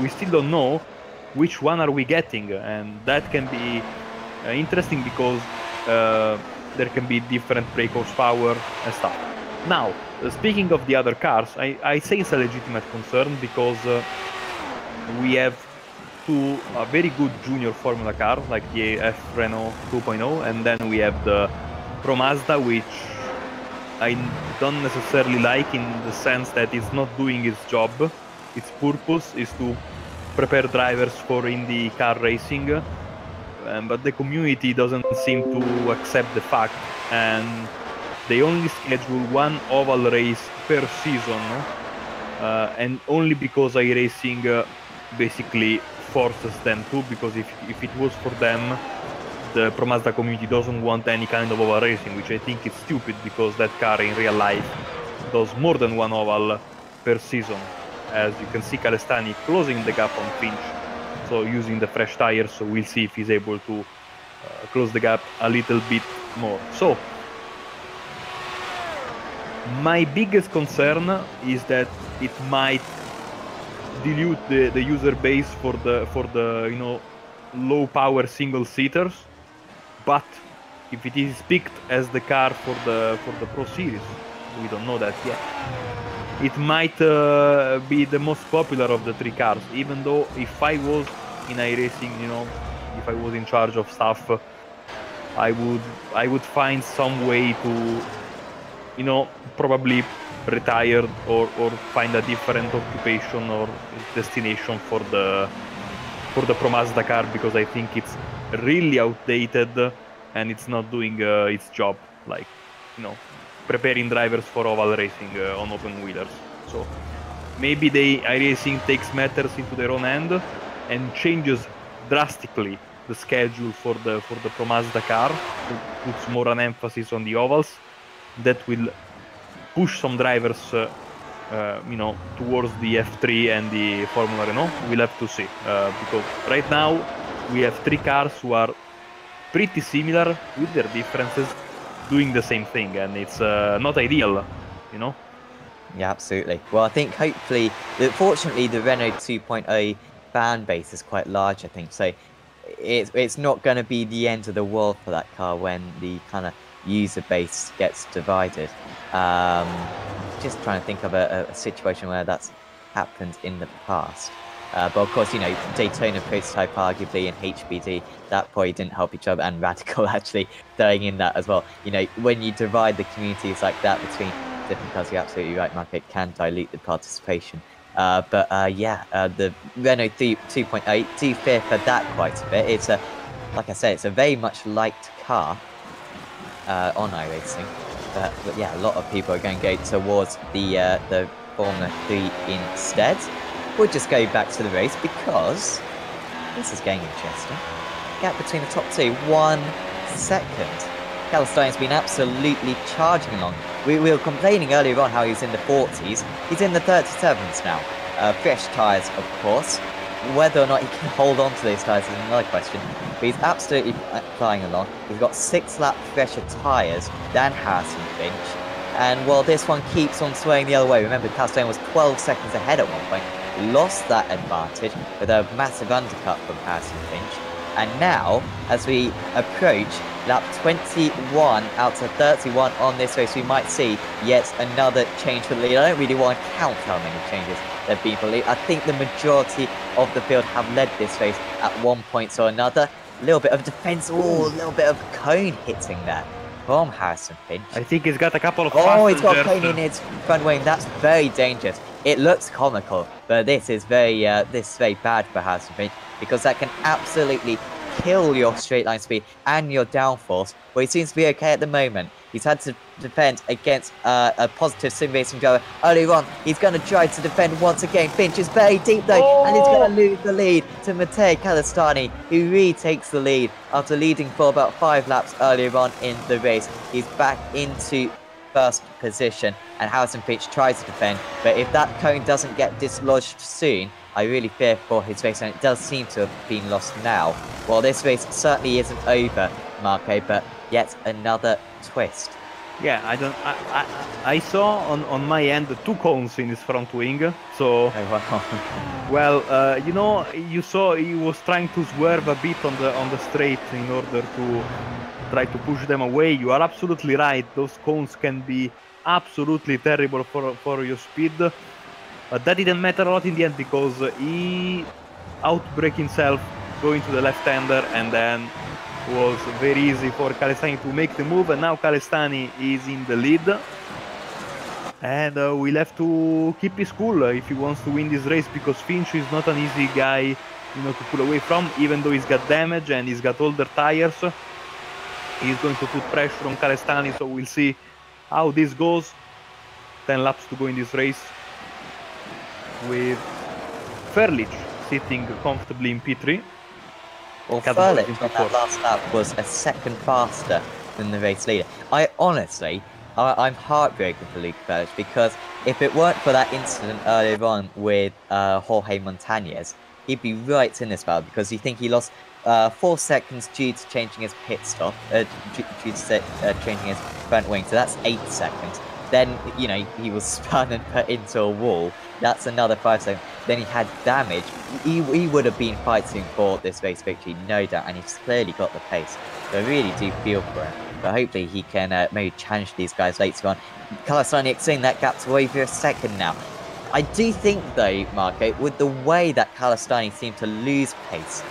we still don't know which one are we getting, and that can be interesting because there can be different brake horsepower and stuff. Now, speaking of the other cars, I say it's a legitimate concern because we have a very good junior Formula car, like the F Renault 2.0, and then we have the Pro Mazda, which I don't necessarily like in the sense that it's not doing its job. Its purpose is to prepare drivers for Indy car racing, but the community doesn't seem to accept the fact, and they only schedule one oval race per season, and only because iRacing basically forces them to, because if it was for them, the Pro Mazda community doesn't want any kind of oval racing, which I think is stupid, because that car in real life does more than one oval per season. As you can see, Calestani closing the gap on Finch, so using the fresh tires, so we'll see if he's able to close the gap a little bit more. So my biggest concern is that it might dilute the user base for the low power single seaters. But if it is picked as the car for the Pro Series, we don't know that yet. It might be the most popular of the three cars. Even though if I was in iRacing, if I was in charge of stuff, I would find some way to, probably retire or find a different occupation or destination for the Pro Mazda car, because I think it's really outdated and it's not doing its job, like preparing drivers for oval racing on open wheelers. So maybe iRacing takes matters into their own hand and changes drastically the schedule for the Pro Mazda car, puts more an emphasis on the ovals. That will push some drivers towards the F3 and the Formula Renault. We'll have to see, because right now we have three cars who are pretty similar with their differences, doing the same thing, and it's not ideal, Yeah, absolutely. Well, I think hopefully, fortunately, the Renault 2.0 fan base is quite large, I think, so it's not going to be the end of the world for that car when the kind of user base gets divided. Just trying to think of a situation where that's happened in the past. But of course, Daytona prototype arguably and HBD, that probably didn't help each other, and Radical actually throwing in that as well. When you divide the communities like that between different cars, you're absolutely right, Mark, it can dilute the participation. But the Renault 2.8, do fear for that quite a bit. It's like I said, it's a very much liked car on iRacing. But yeah, a lot of people are going to go towards the Formula 3 instead. We'll just go back to the race because this is getting interesting. Gap between the top two, 1 second. Calestani's been absolutely charging along. We were complaining earlier on how he was in the 40s. He's in the 37s now. Fresh tyres, of course. Whether or not he can hold on to those tyres is another question. But he's absolutely flying along. He's got 6 lap fresher tyres than Harrison Finch. And while this one keeps on swaying the other way, remember Calestani was 12 seconds ahead at one point. Lost that advantage with a massive undercut from Harrison Finch. And now, as we approach lap 21 out of 31 on this race, we might see yet another change for the lead. I don't really want to count how many changes there have been for the lead. I think the majority of the field have led this race at one point or another. A little bit of defense, a little bit of cone hitting there from Harrison Finch. I think he's got a couple of he's got a cone in his front wing. That's very dangerous. It looks comical, but this is very bad for Harrison Finch, because that can absolutely kill your straight line speed and your downforce. Well, he seems to be okay at the moment. He's had to defend against a positive sim racing driver earlier on. He's going to try to defend once again. Finch is very deep though, and he's going to lose the lead to Matej Calestani, who retakes the lead after leading for about 5 laps earlier on in the race. He's back into first position, and Harrison Finch tries to defend, but if that cone doesn't get dislodged soon, I really fear for his race, and it does seem to have been lost now. Well, this race certainly isn't over, Marco, but yet another twist. Yeah, I saw on my end 2 cones in his front wing, so well, you saw he was trying to swerve a bit on the straight in order to try to push them away. You are absolutely right, those cones can be absolutely terrible for your speed. But that didn't matter a lot in the end, because he outbraked himself going to the left-hander, and then was very easy for Calestani to make the move, and now Calestani is in the lead. And we'll have to keep his cool if he wants to win this race, because Finch is not an easy guy to pull away from, even though he's got damage and he's got older tires. He's going to put pressure on Calestani, so we'll see how this goes. 10 laps to go in this race, with Ferlich sitting comfortably in P3. Well, Ferlich on that last lap was a second faster than the race leader. I'm heartbroken for Luca Ferlich, because if it weren't for that incident earlier on with Jorge Montañez, he'd be right in this battle, because you think he lost 4 seconds due to changing his pit stop, due to changing his front wing, so that's 8 seconds. Then, you know, he was spun and put into a wall. That's another 5 seconds. Then he had damage. He would have been fighting for this race victory, no doubt, and he's clearly got the pace. So I really do feel for him. But hopefully he can maybe challenge these guys later on. Calastani extending that gap to over a second now. I do think, though, Marco, with the way that Calastani seemed to lose pace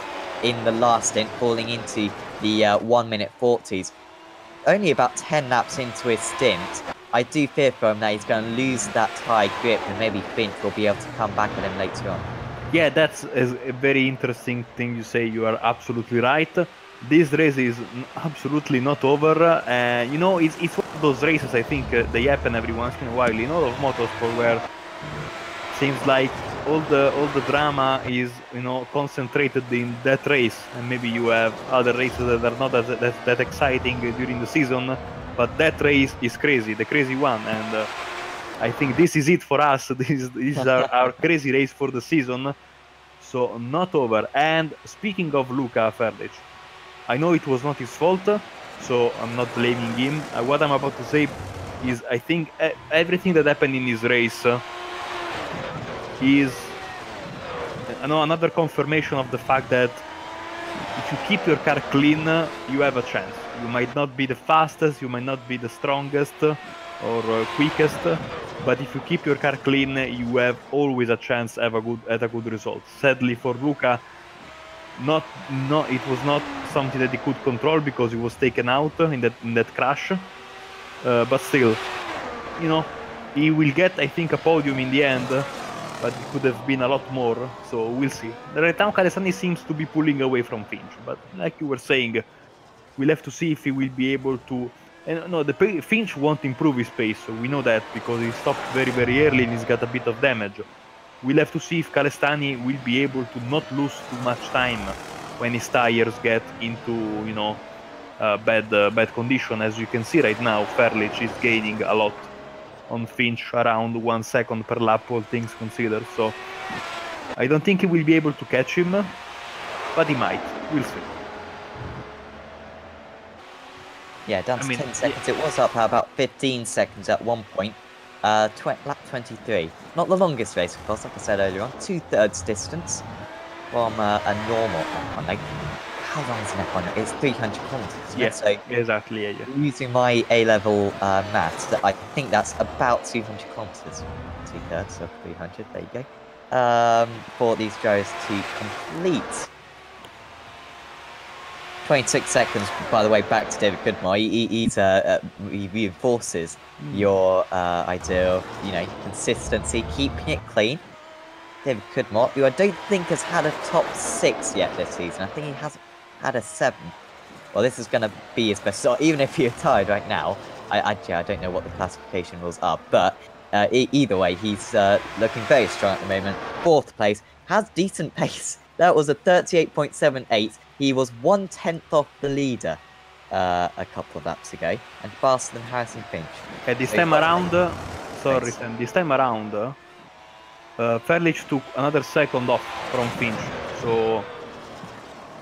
in the last stint, falling into the 1 minute 40s, only about 10 laps into his stint, I do fear for him that he's going to lose that tie grip, and maybe Finch will be able to come back at him later on. Yeah, that's a very interesting thing you say. You are absolutely right. This race is absolutely not over. You know, it's one of those races, I think, they happen every once in a while in all of motorsport, where it seems like all the drama is, you know, concentrated in that race, and maybe you have other races that are not that exciting during the season. But that race is crazy, the crazy one, and I think this is it for us. This is our crazy race for the season, so not over. And speaking of Luca Ferlich, I know it was not his fault, so I'm not blaming him. What I'm about to say is, I think everything that happened in this race is another confirmation of the fact that if you keep your car clean, you have a chance. You might not be the fastest, you might not be the strongest or quickest, but if you keep your car clean, you have always a chance at a good result. Sadly for Luca, it was not something that he could control, because he was taken out in that crash. But still, you know, he will get, I think, a podium in the end, but it could have been a lot more, so we'll see. Right now, Calastani seems to be pulling away from Finch, but like you were saying, we'll have to see if he will be able to... No, Finch won't improve his pace, so we know that, because he stopped very, very early and he's got a bit of damage. We'll have to see if Calastani will be able to not lose too much time when his tires get into, you know, bad condition. As you can see right now, Ferlich is gaining a lot on Finch, around 1 second per lap, all things considered. So I don't think he will be able to catch him, but he might. We'll see. Yeah, down to 10 seconds. Yeah. It was up about 15 seconds at one point. Lap 23. Not the longest race, of course, like I said earlier on. 2/3 distance from a normal F1. Like, how long is an F1? It's 300 kilometers. Yes, so exactly. Yeah. Using my A-level maths, that I think that's about 200 kilometers. 2/3 of 300. There you go. For these drivers to complete. 26 seconds, by the way, back to David Goodmore. He reinforces your idea of, you know, consistency, keeping it clean. David Goodmore, who I don't think has had a top 6 yet this season. I think he hasn't had a 7. Well, this is going to be his best. So even if you're tired right now, I don't know what the classification rules are, but either way, he's looking very strong at the moment. 4th place, has decent pace. That was a 38.78. He was 1/10 off the leader a couple of laps ago, and faster than Harrison Finch. Okay, this time around, sorry Sam, this time around, Ferlich took another second off from Finch, so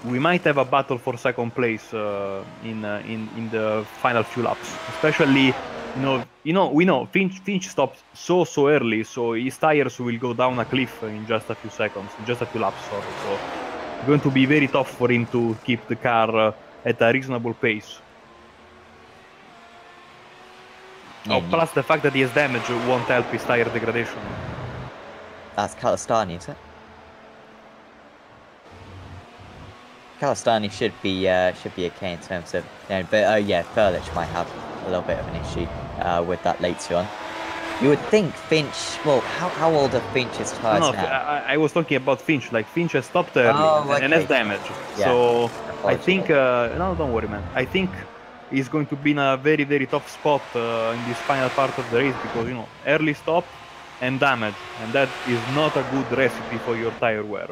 we might have a battle for second place in the final few laps. Especially, we know Finch stopped so early, so his tires will go down a cliff in just a few seconds, in just a few laps. Sorry, so it's going to be very tough for him to keep the car at a reasonable pace. Oh, plus the fact that he has damage won't help his tire degradation. That's Calastani, is it? Calastani should be okay in terms of, but yeah, Ferlich might have a little bit of an issue with that later on. You would think Finch. Well, how old are Finch's tires now? I was talking about Finch. Like, Finch has stopped early and has damage. Yeah, so I think no, don't worry, man. I think is going to be in a very, very tough spot in this final part of the race because, you know, early stop and damage, and that is not a good recipe for your tire wear.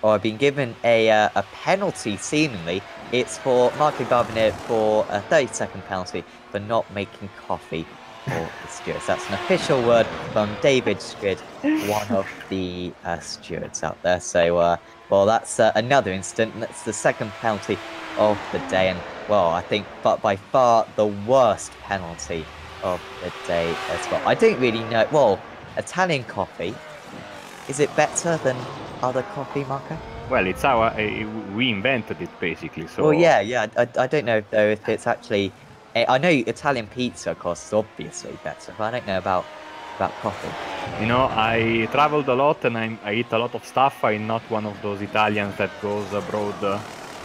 Or been given a penalty, seemingly. It's for Marco Barbanet for a 30-second penalty for not making coffee for the stewards. That's an official word from David Squid, one of the stewards out there. So, well, that's another incident. That's the second penalty of the day. And, well, I think but by far the worst penalty of the day as well. I don't really know. Well, Italian coffee, is it better than other coffee, Marco? Well, it's we invented it basically. So well, yeah. I don't know though if it's actually. I know Italian pizza, of course, is obviously better, but I don't know about coffee. You know, I traveled a lot and I eat a lot of stuff. I'm not one of those Italians that goes abroad,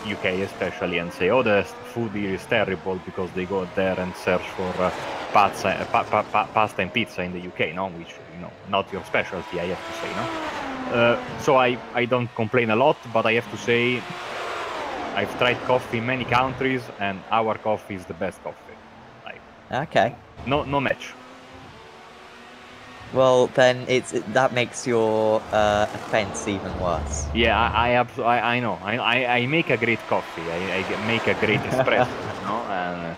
UK especially, and say, "Oh, the food here is terrible," because they go there and search for pasta and pizza in the UK, no, which, you know, not your specialty, I have to say, no. So I don't complain a lot, but I have to say I've tried coffee in many countries, and our coffee is the best coffee. Like, okay. No match. Well, then that makes your offense even worse. Yeah, I know. I make a great coffee. I make a great espresso, you know, and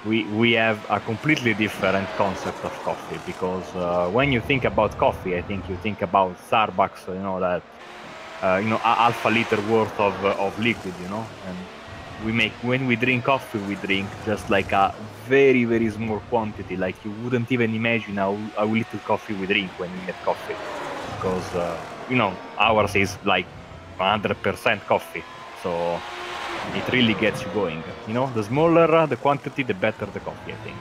we have a completely different concept of coffee because when you think about coffee, I think you think about Starbucks, you know, that you know, half a liter worth of liquid, you know, and when we drink coffee, we drink just like a very, very small quantity. Like you wouldn't even imagine how little coffee we drink when we get coffee, because you know, ours is like 100% coffee, so it really gets you going. You know, the smaller the quantity, the better the coffee, I think.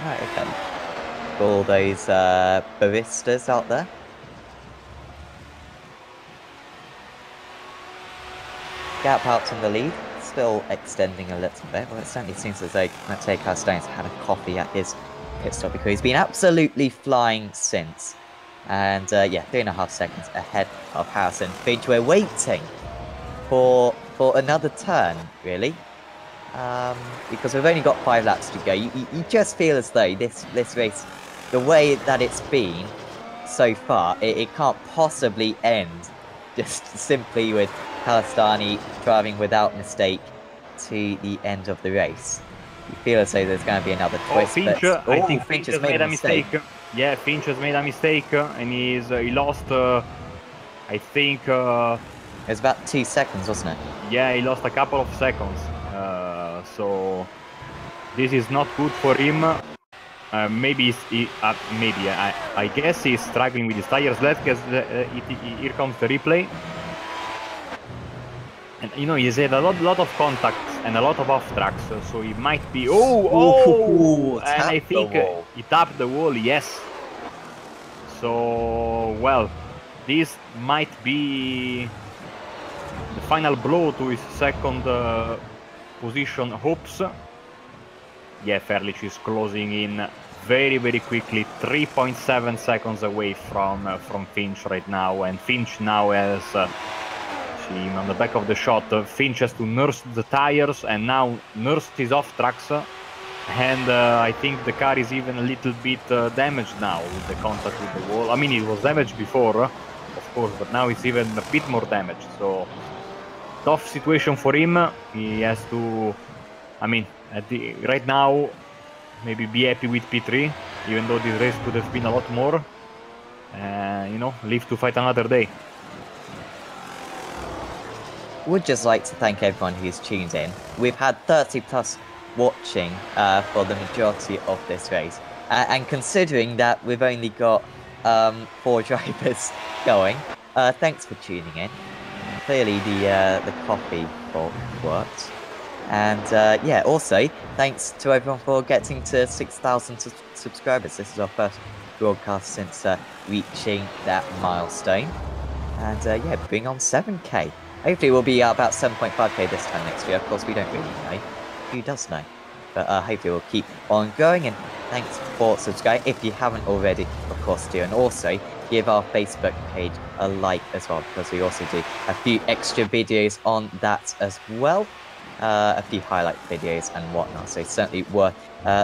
Right, okay. For all those baristas out there. Gap out in the lead, still extending a little bit. Well, it certainly seems as though Matej Castane's had a coffee at his pit stop because he's been absolutely flying since. And yeah, 3.5 seconds ahead of Harrison Finch. We're waiting for another turn, really, because we've only got 5 laps to go. You just feel as though this race, the way that it's been so far, it can't possibly end just simply with Calistani driving without mistake to the end of the race. You feel as though there's going to be another twist. Finch, I think Finch has made a mistake. Yeah, Finch has made a mistake, and he lost, I think... it was about 2 seconds, wasn't it? Yeah, he lost a couple of seconds. So this is not good for him. Maybe I guess he's struggling with his tires. Let's guess. Here comes the replay. And you know, he's had a lot of contacts and a lot of off tracks, so he might be. And I think he tapped the wall. Yes. So well, this might be the final blow to his second position hopes. Yeah, Ferlich is closing in very, very quickly, 3.7 seconds away from Finch right now, and Finch now has seen on the back of the shot. Finch has to nurse the tires and now nurse his off tracks, and I think the car is even a little bit damaged now with the contact with the wall. I mean, it was damaged before, of course, but now it's even a bit more damaged. So tough situation for him. He has to, I mean, right now, maybe be happy with P3, even though this race could have been a lot more. You know, live to fight another day. Would just like to thank everyone who's tuned in. We've had 30 plus watching for the majority of this race, and considering that we've only got 4 drivers going, thanks for tuning in. Clearly the coffee fault worked. And yeah, also thanks to everyone for getting to 6,000 subscribers. This is our first broadcast since reaching that milestone. And yeah, bring on 7k. Hopefully we'll be about 7.5k this time next year. Of course, we don't really know. Who does know? But hopefully we'll keep on going. And thanks for subscribing. If you haven't already, of course do. And also give our Facebook page a like as well, because we also do a few extra videos on that as well. a few highlight videos and whatnot, so certainly worth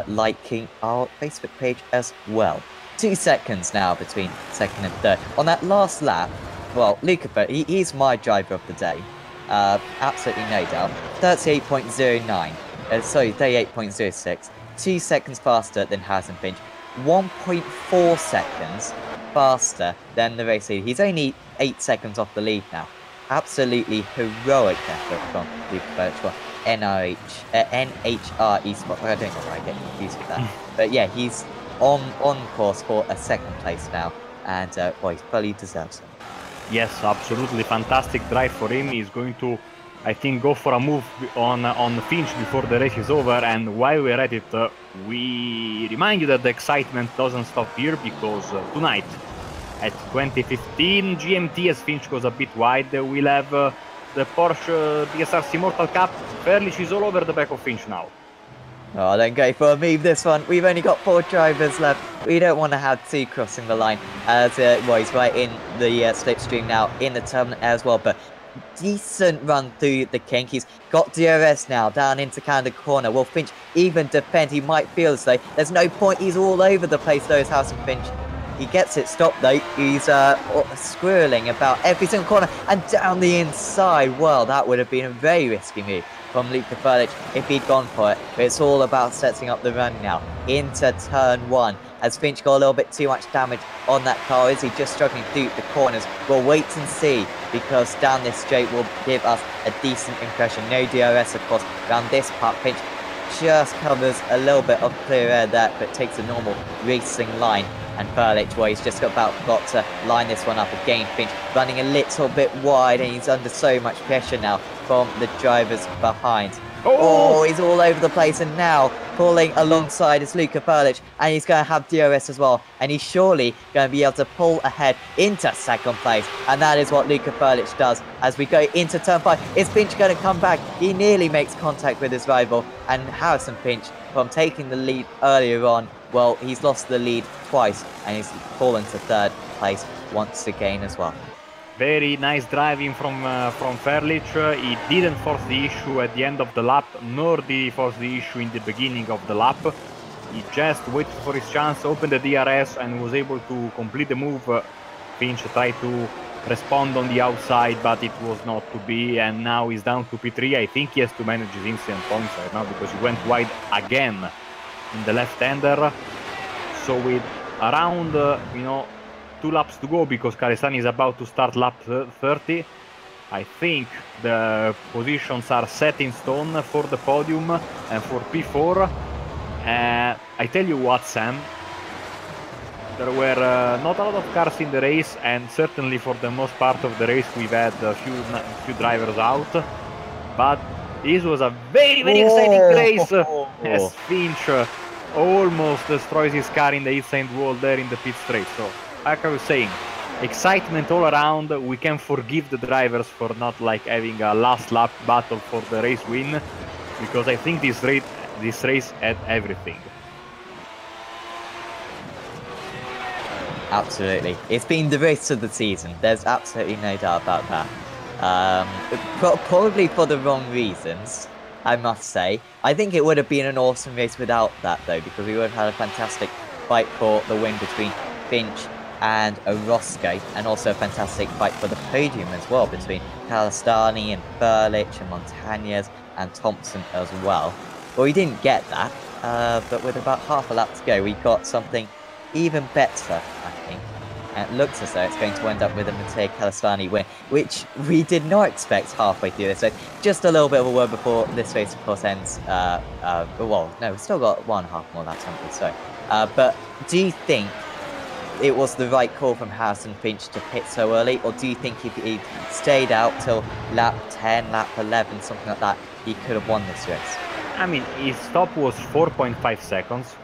liking our Facebook page as well. 2 seconds now between second and third. On that last lap, well, Luca, he's my driver of the day. Absolutely no doubt. 38.09. Sorry, 38.06. 2 seconds faster than Harrison Finch. 1.4 seconds faster than the race leader. He's only 8 seconds off the lead now. Absolutely heroic effort from Luca Furlich. NHR Esports. I don't know why I get confused with that. But yeah, he's on course for a second place now, and well, he fully deserves it. Yes, absolutely fantastic drive for him. He's going to, I think, go for a move on Finch before the race is over. And while we're at it, we remind you that the excitement doesn't stop here, because tonight at 2015 GMT, as Finch goes a bit wide, we'll have the Porsche BSRC Mortal Cup. Furlich is all over the back of Finch now. Oh, don't go for a move this one. We've only got 4 drivers left. We don't want to have 2 crossing the line. As well, he's right in the slipstream now, in the turbulent air as well. But decent run through the kink. He's got DRS now down into Canada corner. Will Finch even defend? He might feel as though there's no point. He's all over the place, though, is Harrison Finch. He gets it stopped, though. He's squirreling about every single corner and down the inside. Well, that would have been a very risky move from Luca Furlich if he'd gone for it. But it's all about setting up the run now into turn 1. Has Finch got a little bit too much damage on that car? Is he just struggling through the corners? We'll wait and see, because down this straight will give us a decent impression. No DRS, of course, around this part. Finch just covers a little bit of clear air there, but takes a normal racing line. And Furlich, well, he's just about got to line this one up again. Finch running a little bit wide, and he's under so much pressure now from the drivers behind. Oh, he's all over the place, and now pulling alongside is Luca Furlich, and he's going to have DRS as well, and he's surely going to be able to pull ahead into second place, and that is what Luca Furlich does as we go into turn 5. Is Finch going to come back? He nearly makes contact with his rival, and Harrison Finch, from taking the lead earlier on, well, he's lost the lead twice, and he's fallen to third place once again as well. Very nice driving from Furlich. He didn't force the issue at the end of the lap, nor did he force the issue in the beginning of the lap. He just waited for his chance, opened the DRS, and was able to complete the move. Finch tried to respond on the outside, but it was not to be, and now he's down to P3. I think he has to manage his incident points right now, because he went wide again in the left-hander. So with around, 2 laps to go, because Calesani is about to start lap 30. I think the positions are set in stone for the podium and for P4. I tell you what, Sam, there were not a lot of cars in the race, and certainly for the most part of the race we've had a few drivers out. But this was a very, very exciting race, as Finch almost destroys his car in the inside wall there in the pit straight. So, like I was saying, excitement all around. We can forgive the drivers for not having a last lap battle for the race win, because I think this race had everything. Absolutely. It's been the race of the season. There's absolutely no doubt about that. Probably for the wrong reasons, I must say. I think it would have been an awesome race without that, though, because we would have had a fantastic fight for the win between Finch and Orozco, and also a fantastic fight for the podium as well between Calestani and Furlich and Montañez and Thompson as well. Well, we didn't get that, but with about half a lap to go, we got something even better, I think. And it looks as though it's going to end up with a Matteo Calestani win, which we did not expect halfway through this. So just a little bit of a word before this race, of course, ends. Well, no, we've still got 1.5 more laps, haven't we? So, but do you think it was the right call from Harrison Finch to pit so early, or do you think if he'd stayed out till lap 10, lap 11, something like that, he could have won this race? I mean, his stop was 4.5 seconds,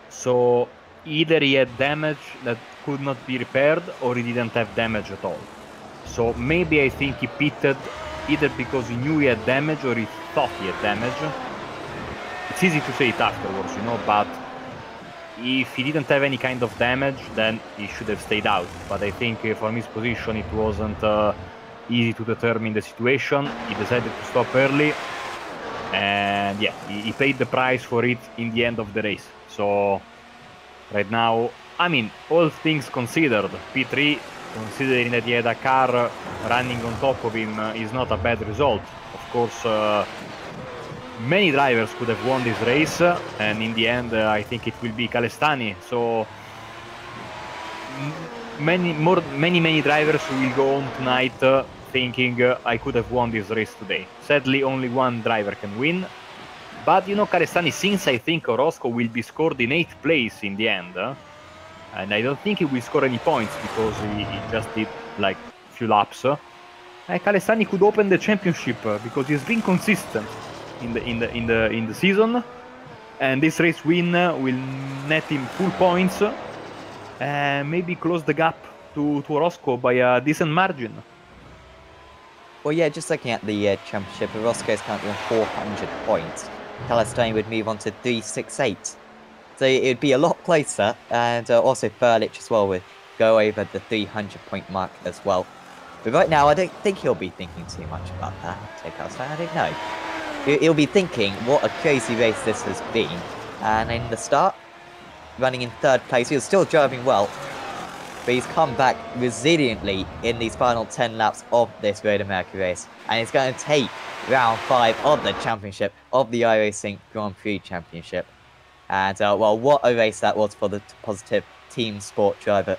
so either he had damage that could not be repaired, or he didn't have damage at all. So maybe I think he pitted either because he knew he had damage, or he thought he had damage. It's easy to say it afterwards, but if he didn't have any kind of damage, then he should have stayed out. But I think from his position, it wasn't easy to determine the situation. He decided to stop early, and yeah, he paid the price for it in the end of the race. So right now, I mean, all things considered, P3, considering that he had a car running on top of him, is not a bad result. Of course, many drivers could have won this race, and in the end, I think it will be Calestani. So many drivers will go on tonight thinking I could have won this race today. Sadly, only one driver can win. But you know, Calestani, since I think Orozco will be scored in 8th place in the end, and I don't think he will score any points because he just did like few laps. Calestani could open the championship because he's been consistent in the season, and this race win will net him full points and maybe close the gap to Orozco by a decent margin. Well, yeah, just looking at the championship, Orozco is currently on 400 points. Calestani would move on to 368. So it would be a lot closer, and also Furlich as well would go over the 300-point mark as well. But right now, I don't think he'll be thinking too much about that. Take Calestani, I don't know. He'll be thinking what a crazy race this has been. And in the start, running in 3rd place, he was still driving well, but he's come back resiliently in these final 10 laps of this Road America race. And it's going to take round 5 of the championship, of the iRacing Grand Prix Championship. And, well, what a race that was for the positive team sport driver.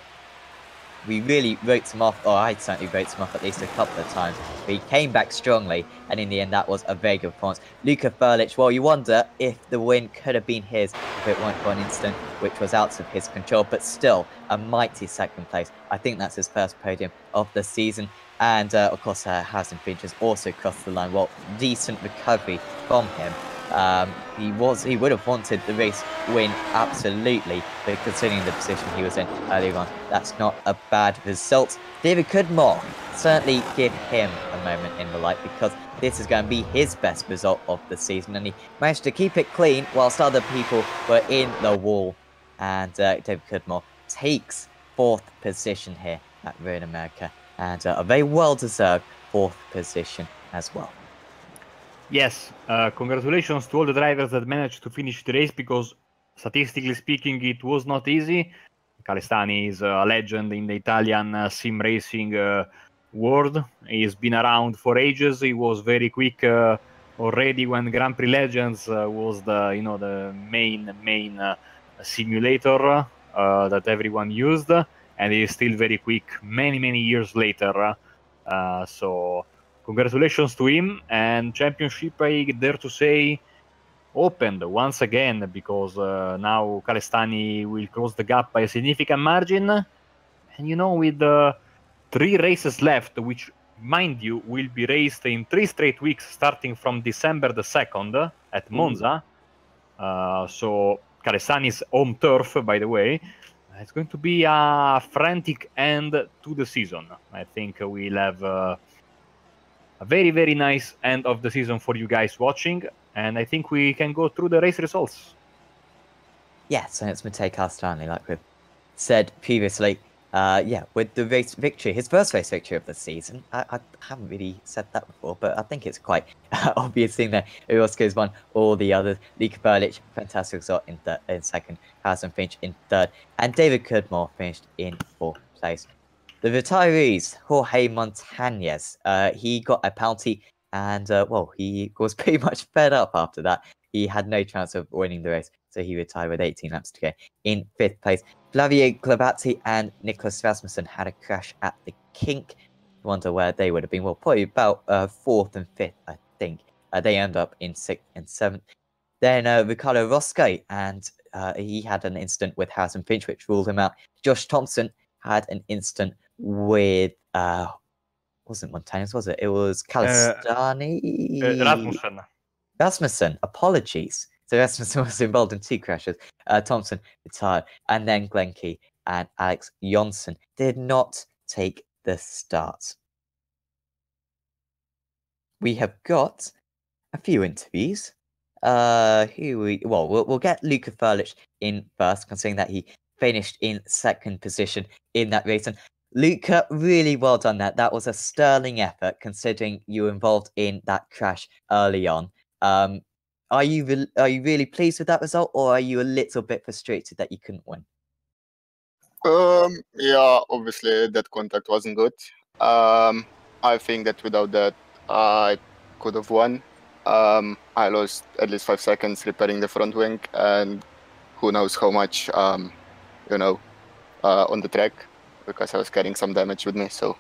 We really wrote him off, or I certainly wrote him off at least a couple of times. But he came back strongly, and in the end, that was a very good performance. Luca Furlich, well, you wonder if the win could have been his if it weren't for an incident which was out of his control, but still a mighty 2nd place. I think that's his first podium of the season. And, of course, Harrison Finch has also crossed the line. Well, decent recovery from him. He would have wanted the race win absolutely, but considering the position he was in earlier on, that's not a bad result. David Cudmore, certainly give him a moment in the light because this is going to be his best result of the season, and he managed to keep it clean whilst other people were in the wall. And David Cudmore takes 4th position here at Road America, and a very well-deserved 4th position as well. Yes, congratulations to all the drivers that managed to finish the race because, statistically speaking, it was not easy. Calestani is a legend in the Italian sim racing world. He's been around for ages. He was very quick already when Grand Prix Legends was the main simulator that everyone used, and he is still very quick many years later. So congratulations to him, and championship, I dare to say, opened once again because now Calestani will close the gap by a significant margin. And you know, with 3 races left, which, mind you, will be raced in 3 straight weeks starting from December the 2nd at Monza. So Calestani's home turf, by the way. It's going to be a frantic end to the season. I think we'll have a very nice end of the season for you guys watching, and I think we can go through the race results. Yeah, so it's Matej Calestani, like we've said previously. Yeah, with the race victory, his first race victory of the season. I haven't really said that before, but I think it's quite obvious thing there. Orozco's won all the others. Luka Berlich, fantastic result in 2nd. Harrison Finch in 3rd. And David Cudmore finished in 4th place. The retirees, Jorge Montañez, he got a penalty and, well, he was pretty much fed up after that. He had no chance of winning the race, so he retired with 18 laps to go. In 5th place, Flavio Clavazzi and Nicholas Rasmussen had a crash at the kink. I wonder where they would have been. Well, probably about 4th and 5th, I think. They end up in 6th and 7th. Then Ricardo Roscoe, and he had an incident with Harrison Finch, which ruled him out. Josh Thompson had an incident with wasn't Montañez, was it? It was Calestani. Rasmussen, apologies. So Rasmussen was involved in 2 crashes. Thompson retired, and then Glenke and Alex Jonsson did not take the start. We have got a few interviews. We'll get Luka Furlich in first, considering that he finished in 2nd position in that race. And Luca, really well done there. That was a sterling effort considering you were involved in that crash early on. Are you really pleased with that result, or are you a little bit frustrated that you couldn't win? Yeah, obviously that contact wasn't good. I think that without that, I could have won. I lost at least 5 seconds repairing the front wing, and who knows how much, you know, on the track, because I was carrying some damage with me. So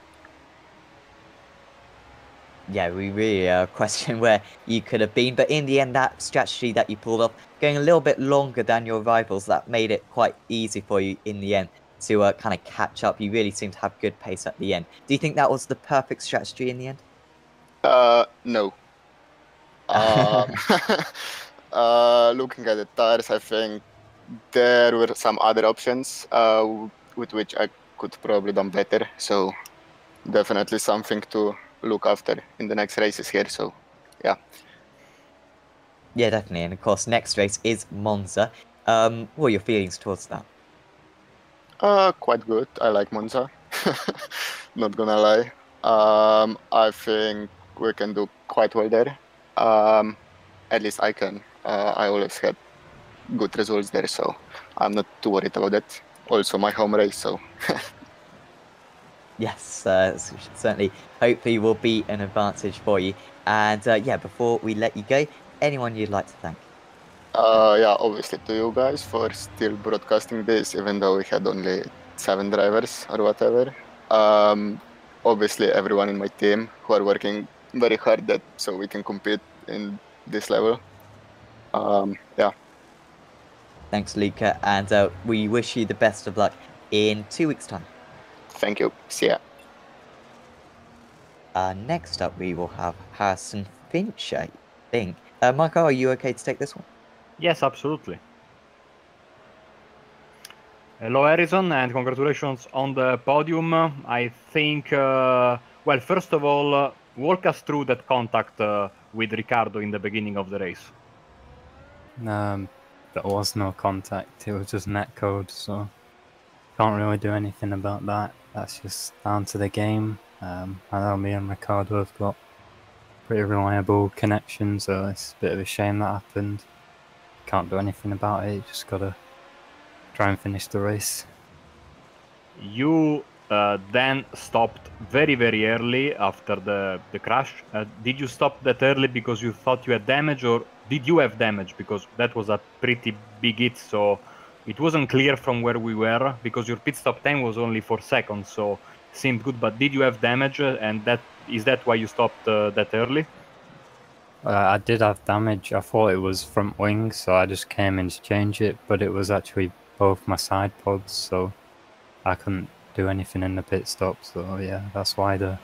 Yeah, we really question where you could have been, but in the end, that strategy that you pulled off, going a little bit longer than your rivals, that made it quite easy for you in the end to kind of catch up. You really seem to have good pace at the end. Do you think that was the perfect strategy in the end? no. Looking at the tires, I think there were some other options with which I could probably done better. So definitely something to look after in the next races here. So yeah. Yeah, definitely. And of course, next race is Monza. What are your feelings towards that? Quite good. I like Monza. Not gonna lie. I think we can do quite well there. At least I can. I always had good results there, so I'm not too worried about that. Also, my home race, so Yes, certainly. Hopefully, will be an advantage for you. And yeah, before we let you go, anyone you'd like to thank? yeah, obviously to you guys for still broadcasting this, even though we had only 7 drivers or whatever. Obviously, everyone in my team who are working very hard that so we can compete in this level. Yeah, Thanks, Luca. And we wish you the best of luck in 2 weeks' time. thank you. See ya. Next up, we will have Harrison Finch, I think. Michael, are you okay to take this one? Yes, absolutely. Hello, Harrison, and congratulations on the podium. I think, well, first of all, walk us through that contact with Ricardo in the beginning of the race. There was no contact, it was just netcode, so can't really do anything about that. That's just down to the game. I know me and Ricardo have got pretty reliable connections, so it's a bit of a shame that happened. Can't do anything about it, just gotta try and finish the race. You then stopped very, very early after the crash. Did you stop that early because you thought you had damage, or did you have damage? Because that was a pretty big hit, so it wasn't clear from where we were, because your pit stop time was only 4 seconds, so seemed good. But did you have damage, and is that why you stopped that early? I did have damage. I thought it was front wing, so I just came in to change it, but it was actually both my side pods, so I couldn't do anything in the pit stop. So yeah, that's why the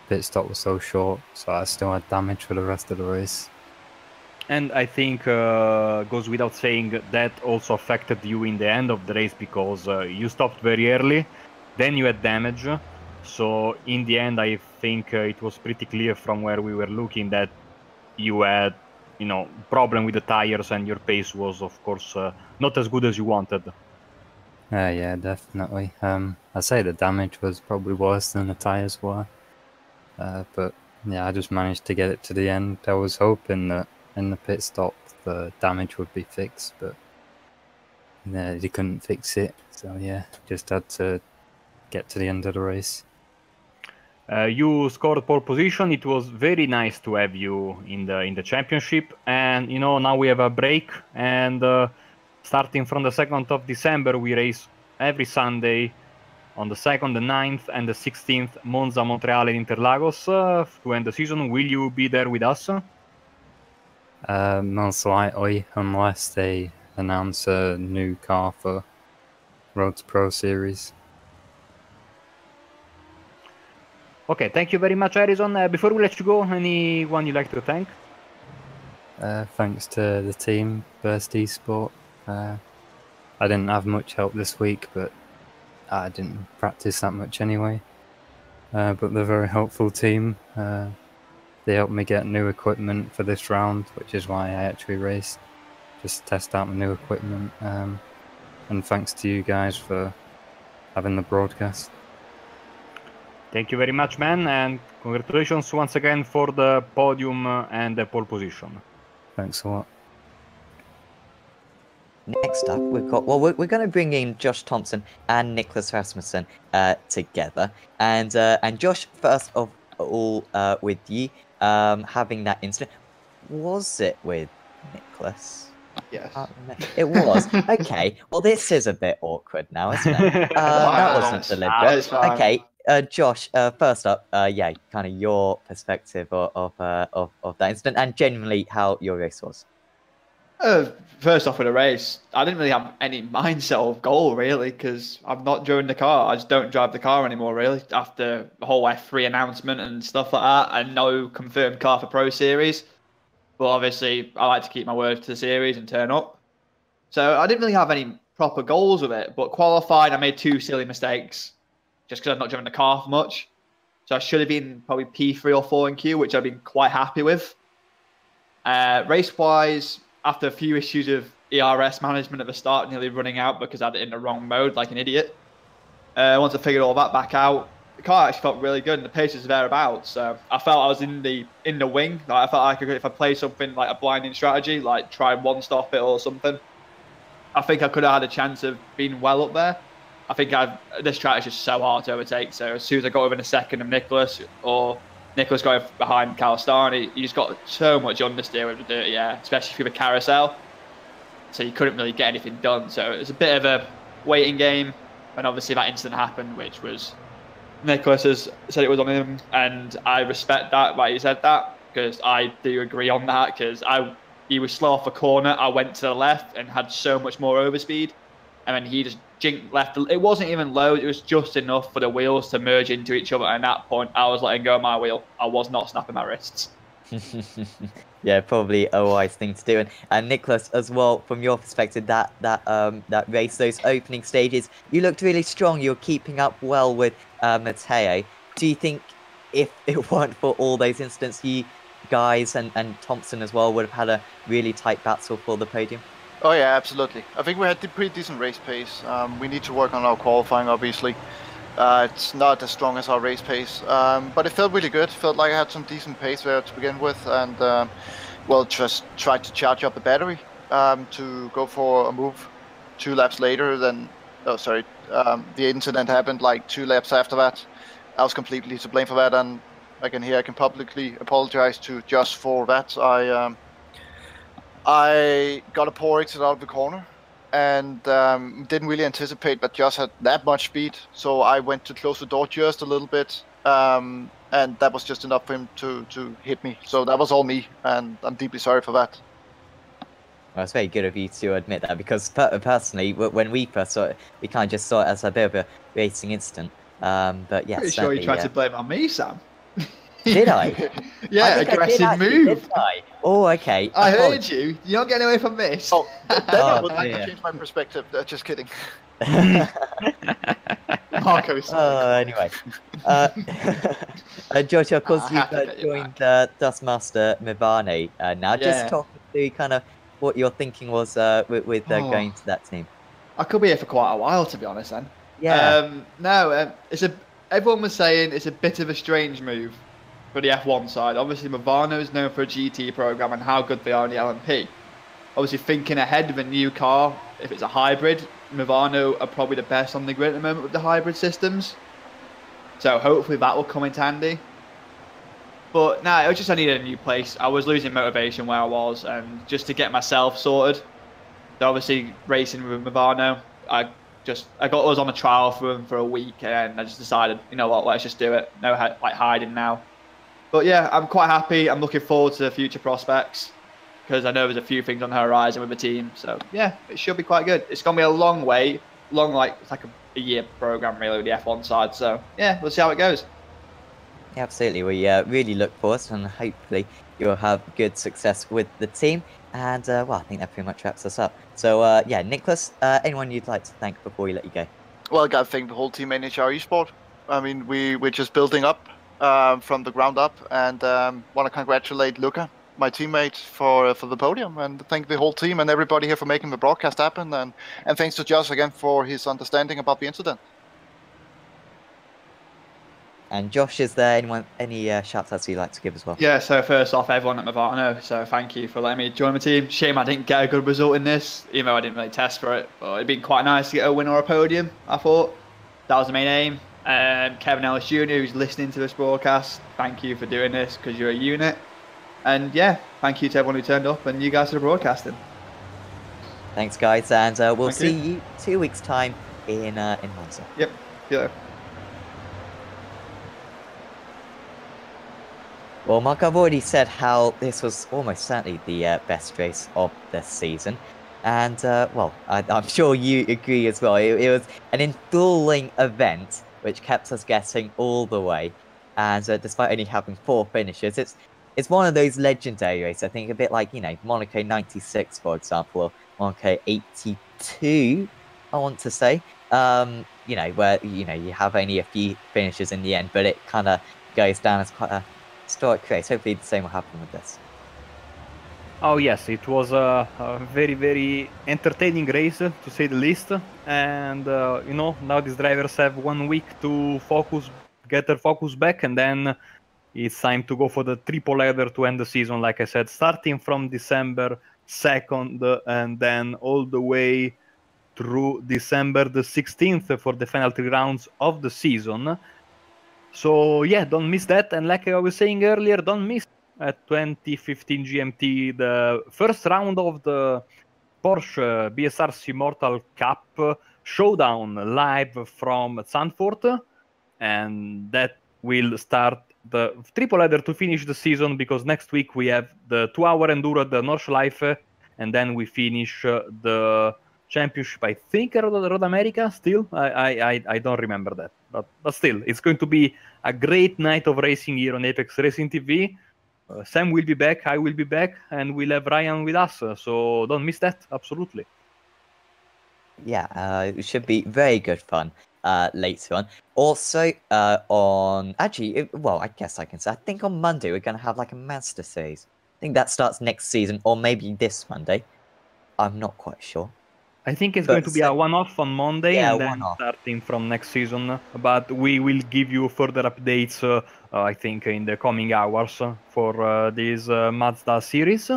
pit stop was so short, so I still had damage for the rest of the race. And I think goes without saying that also affected you in the end of the race, because you stopped very early, then you had damage. So in the end, I think it was pretty clear from where we were looking that you had, problem with the tires, and your pace was, of course, not as good as you wanted. Yeah, definitely. I'd say the damage was probably worse than the tires were, but yeah, I just managed to get it to the end. I was hoping that in the pit stop the damage would be fixed, but yeah, they couldn't fix it. So yeah, just had to get to the end of the race. You scored pole position. It was very nice to have you in the championship, and now we have a break, and starting from the 2nd of December, we race every Sunday on the 2nd, the 9th, and the 16th, Monza, Montreal, and Interlagos to end the season. Will you be there with us? Most likely, unless they announce a new car for Road to Pro Series. Okay, thank you very much, Harrison. Before we let you go, anyone you'd like to thank? Thanks to the team, Burst Esport. I didn't have much help this week, but I didn't practice that much anyway. But they're a very helpful team. They helped me get new equipment for this round, which is why I actually raced, just to test out my new equipment. And thanks to you guys for having the broadcast. Thank you very much, man, and congratulations once again for the podium and the pole position. Thanks a lot. Next up, we've got, well, we're going to bring in Josh Thompson and Nicholas Rasmussen together. And Josh, first of all, with you having that incident, was it with Nicholas? Yes. It was. Okay. Well, this is a bit awkward now, isn't it? That wasn't deliberate. It's fine. Okay. Josh, first up, yeah, kind of your perspective of that incident and genuinely how your race was. First off with a race, I didn't really have any mindset or goal really because I'm not driven the car. I just don't drive the car anymore really after the whole F3 announcement and stuff like that and no confirmed car for Pro Series. But obviously I like to keep my word to the series and turn up. So I didn't really have any proper goals with it, but qualified I made 2 silly mistakes just because I've not driven the car for much. So I should have been probably P3 or 4 in Q, which I've been quite happy with. Race-wise, after a few issues of ERS management at the start, nearly running out because I had it in the wrong mode like an idiot. Once I figured all that back out, the car actually felt really good and the pace was thereabouts. So I felt I was in the wing. Like I felt like if I play something like a blinding strategy, like try one stop it or something, I think I could have had a chance of being well up there. I think this track is just so hard to overtake. So as soon as I got within a second of Nicholas or Nicholas going behind Kalistani, he just got so much understeer with the dirty air, especially through the carousel. So you couldn't really get anything done. So it was a bit of a waiting game. And obviously that incident happened, which was Nicholas has said it was on him. And I respect that, why he said that, because I do agree on that. Because he was slow off a corner. I went to the left and had so much more overspeed. And then he just jinked left. It wasn't even low. It was just enough for the wheels to merge into each other. And at that point, I was letting go of my wheel. I was not snapping my wrists. Yeah, probably a wise thing to do. And Nicholas, as well, from your perspective, that race, those opening stages, you looked really strong. You were keeping up well with Matteo. Do you think if it weren't for all those incidents, you guys and Thompson as well would have had a really tight battle for the podium? Oh yeah, absolutely. I think we had a pretty decent race pace. We need to work on our qualifying, obviously. It's not as strong as our race pace, but it felt really good. Felt like I had some decent pace there to begin with, and well, just tried to charge up the battery to go for a move 2 laps later. Then, the incident happened like 2 laps after that. I was completely to blame for that, and I can publicly apologize to Josh for that. I got a poor exit out of the corner and didn't really anticipate that Josh had that much speed. So I went to close the door just a little bit, and that was just enough for him to hit me. So that was all me, and I'm deeply sorry for that. Well, it's very good of you to admit that, because personally, when we first saw it, we kind of just saw it as a bit of a racing incident. But yeah, Pretty sure you tried to blame it on me, Sam. Did I? Yeah, aggressive move. Oh, okay. I heard you. You're not getting away from this. Oh, that would dear. change my perspective. Just kidding. Marco's. Anyway. Josh, of course, you've joined Dustmaster Mivane now. Just talk through kind of what your thinking was with going to that team. I could be here for quite a while, to be honest, then. Yeah. Everyone was saying it's a bit of a strange move for the F1 side. Obviously, Movano is known for a GT program and how good they are in the LMP. Obviously, thinking ahead of a new car, if it's a hybrid, Movano are probably the best on the grid at the moment with the hybrid systems. So hopefully that will come in handy. But no, I needed a new place. I was losing motivation where I was, and just to get myself sorted. So obviously, racing with Movano, I got us on a trial for them for a week, and I just decided, you know what, let's just do it. No hiding now. But yeah, I'm quite happy. I'm looking forward to the future prospects because I know there's a few things on the horizon with the team. So yeah, it should be quite good. It's gonna be a long wait, it's like a year program really with the F1 side. So yeah, we'll see how it goes. Yeah, absolutely. We really look forward to it, and hopefully you'll have good success with the team. And well, I think that pretty much wraps us up. So yeah, Nicholas, anyone you'd like to thank before we let you go? Well, I got to thank the whole team NHR Esport. I mean, we're just building up from the ground up, and want to congratulate Luca, my teammate, for the podium, and thank the whole team and everybody here for making the broadcast happen, and thanks to Josh again for his understanding about the incident. And Josh, is there any shout outs you'd like to give as well? Yeah, so first off, everyone at Movano, so thank you for letting me join the team. Shame I didn't get a good result in this, even though I didn't really test for it. But it'd been quite nice to get a win or a podium, I thought. That was the main aim. Kevin Ellis Jr., who's listening to this broadcast, thank you for doing this because you're a unit. And yeah, thank you to everyone who turned up and you guys for broadcasting. Thanks, guys, and we'll Thank see you. you 2 weeks' time in Monza. Yep, yeah. Well, Mark, I've already said how this was almost certainly the best race of the season. And, well, I'm sure you agree as well. It was an enthralling event, which kept us guessing all the way. And despite only having 4 finishes, it's one of those legendary races. I think a bit like, Monaco 96, for example, or Monaco 82, I want to say. Where, you have only a few finishes in the end, but it kind of goes down as quite a historic race. Hopefully the same will happen with this. Oh yes, it was a very, very entertaining race, to say the least. And now these drivers have 1 week to get their focus back, and then it's time to go for the triple header to end the season. Like I said, starting from December 2nd, and then all the way through December the 16th for the final 3 rounds of the season. So yeah, don't miss that. And like I was saying earlier, don't miss at 2015 GMT the first round of the Porsche BSRC Immortal Cup showdown live from Zandvoort, and that will start the triple header to finish the season, because next week we have the 2-hour enduro at the Nordschleife, and then we finish the championship, I think, at Road America. Still, I don't remember that, but still, it's going to be a great night of racing here on Apex Racing TV. Sam will be back, I will be back, and we'll have Ryan with us. So don't miss that. Absolutely. Yeah, it should be very good fun later on. Also, I guess I can say, I think on Monday we're going to have like a Master Series. I think that starts next season, or maybe this Monday. I'm not quite sure. I think it's But going to be a one-off on Monday, Yeah, and then one-off. starting from next season. But we will give you further updates, I think, in the coming hours for this Mazda series,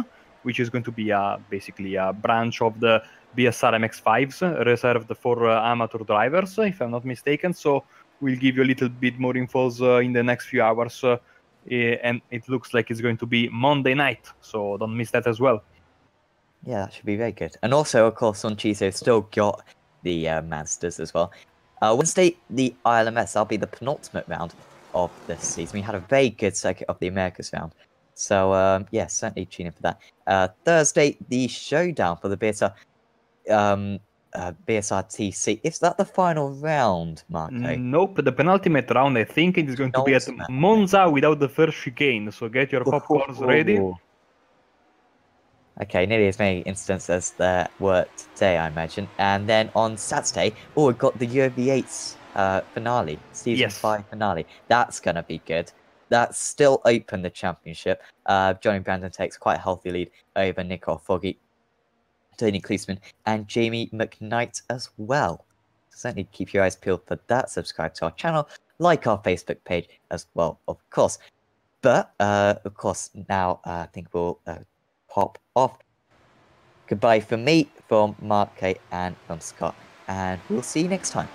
which is going to be basically a branch of the BSR MX-5s reserved for amateur drivers, if I'm not mistaken. So we'll give you a little bit more infos in the next few hours, and it looks like it's going to be Monday night. So don't miss that as well. Yeah, that should be very good. And also, of course, on Tuesday, we've still got the Masters as well. Wednesday, the ILMS, that'll be the penultimate round of this season. We had a very good circuit of the Americas round. So, yeah, certainly tune in for that. Thursday, the showdown for the BSRTC. Is that the final round, Marco? Nope, the penultimate round, I think it is going to be at Penultimate. Monza without the first chicane, so get your popcorns ready. Okay, nearly as many incidents as there were today, I imagine. And then on Saturday, we've got the UV8's finale, Season 5 finale. That's going to be good. That's still open, the championship. Johnny Brandon takes quite a healthy lead over Nicole Foggy, Tony Kleesman, and Jamie McKnight as well. Certainly keep your eyes peeled for that. Subscribe to our channel, like our Facebook page as well, of course. But, of course, now I think we'll pop off. Goodbye from me, from Mark, Kate, and from Scott. And we'll see you next time.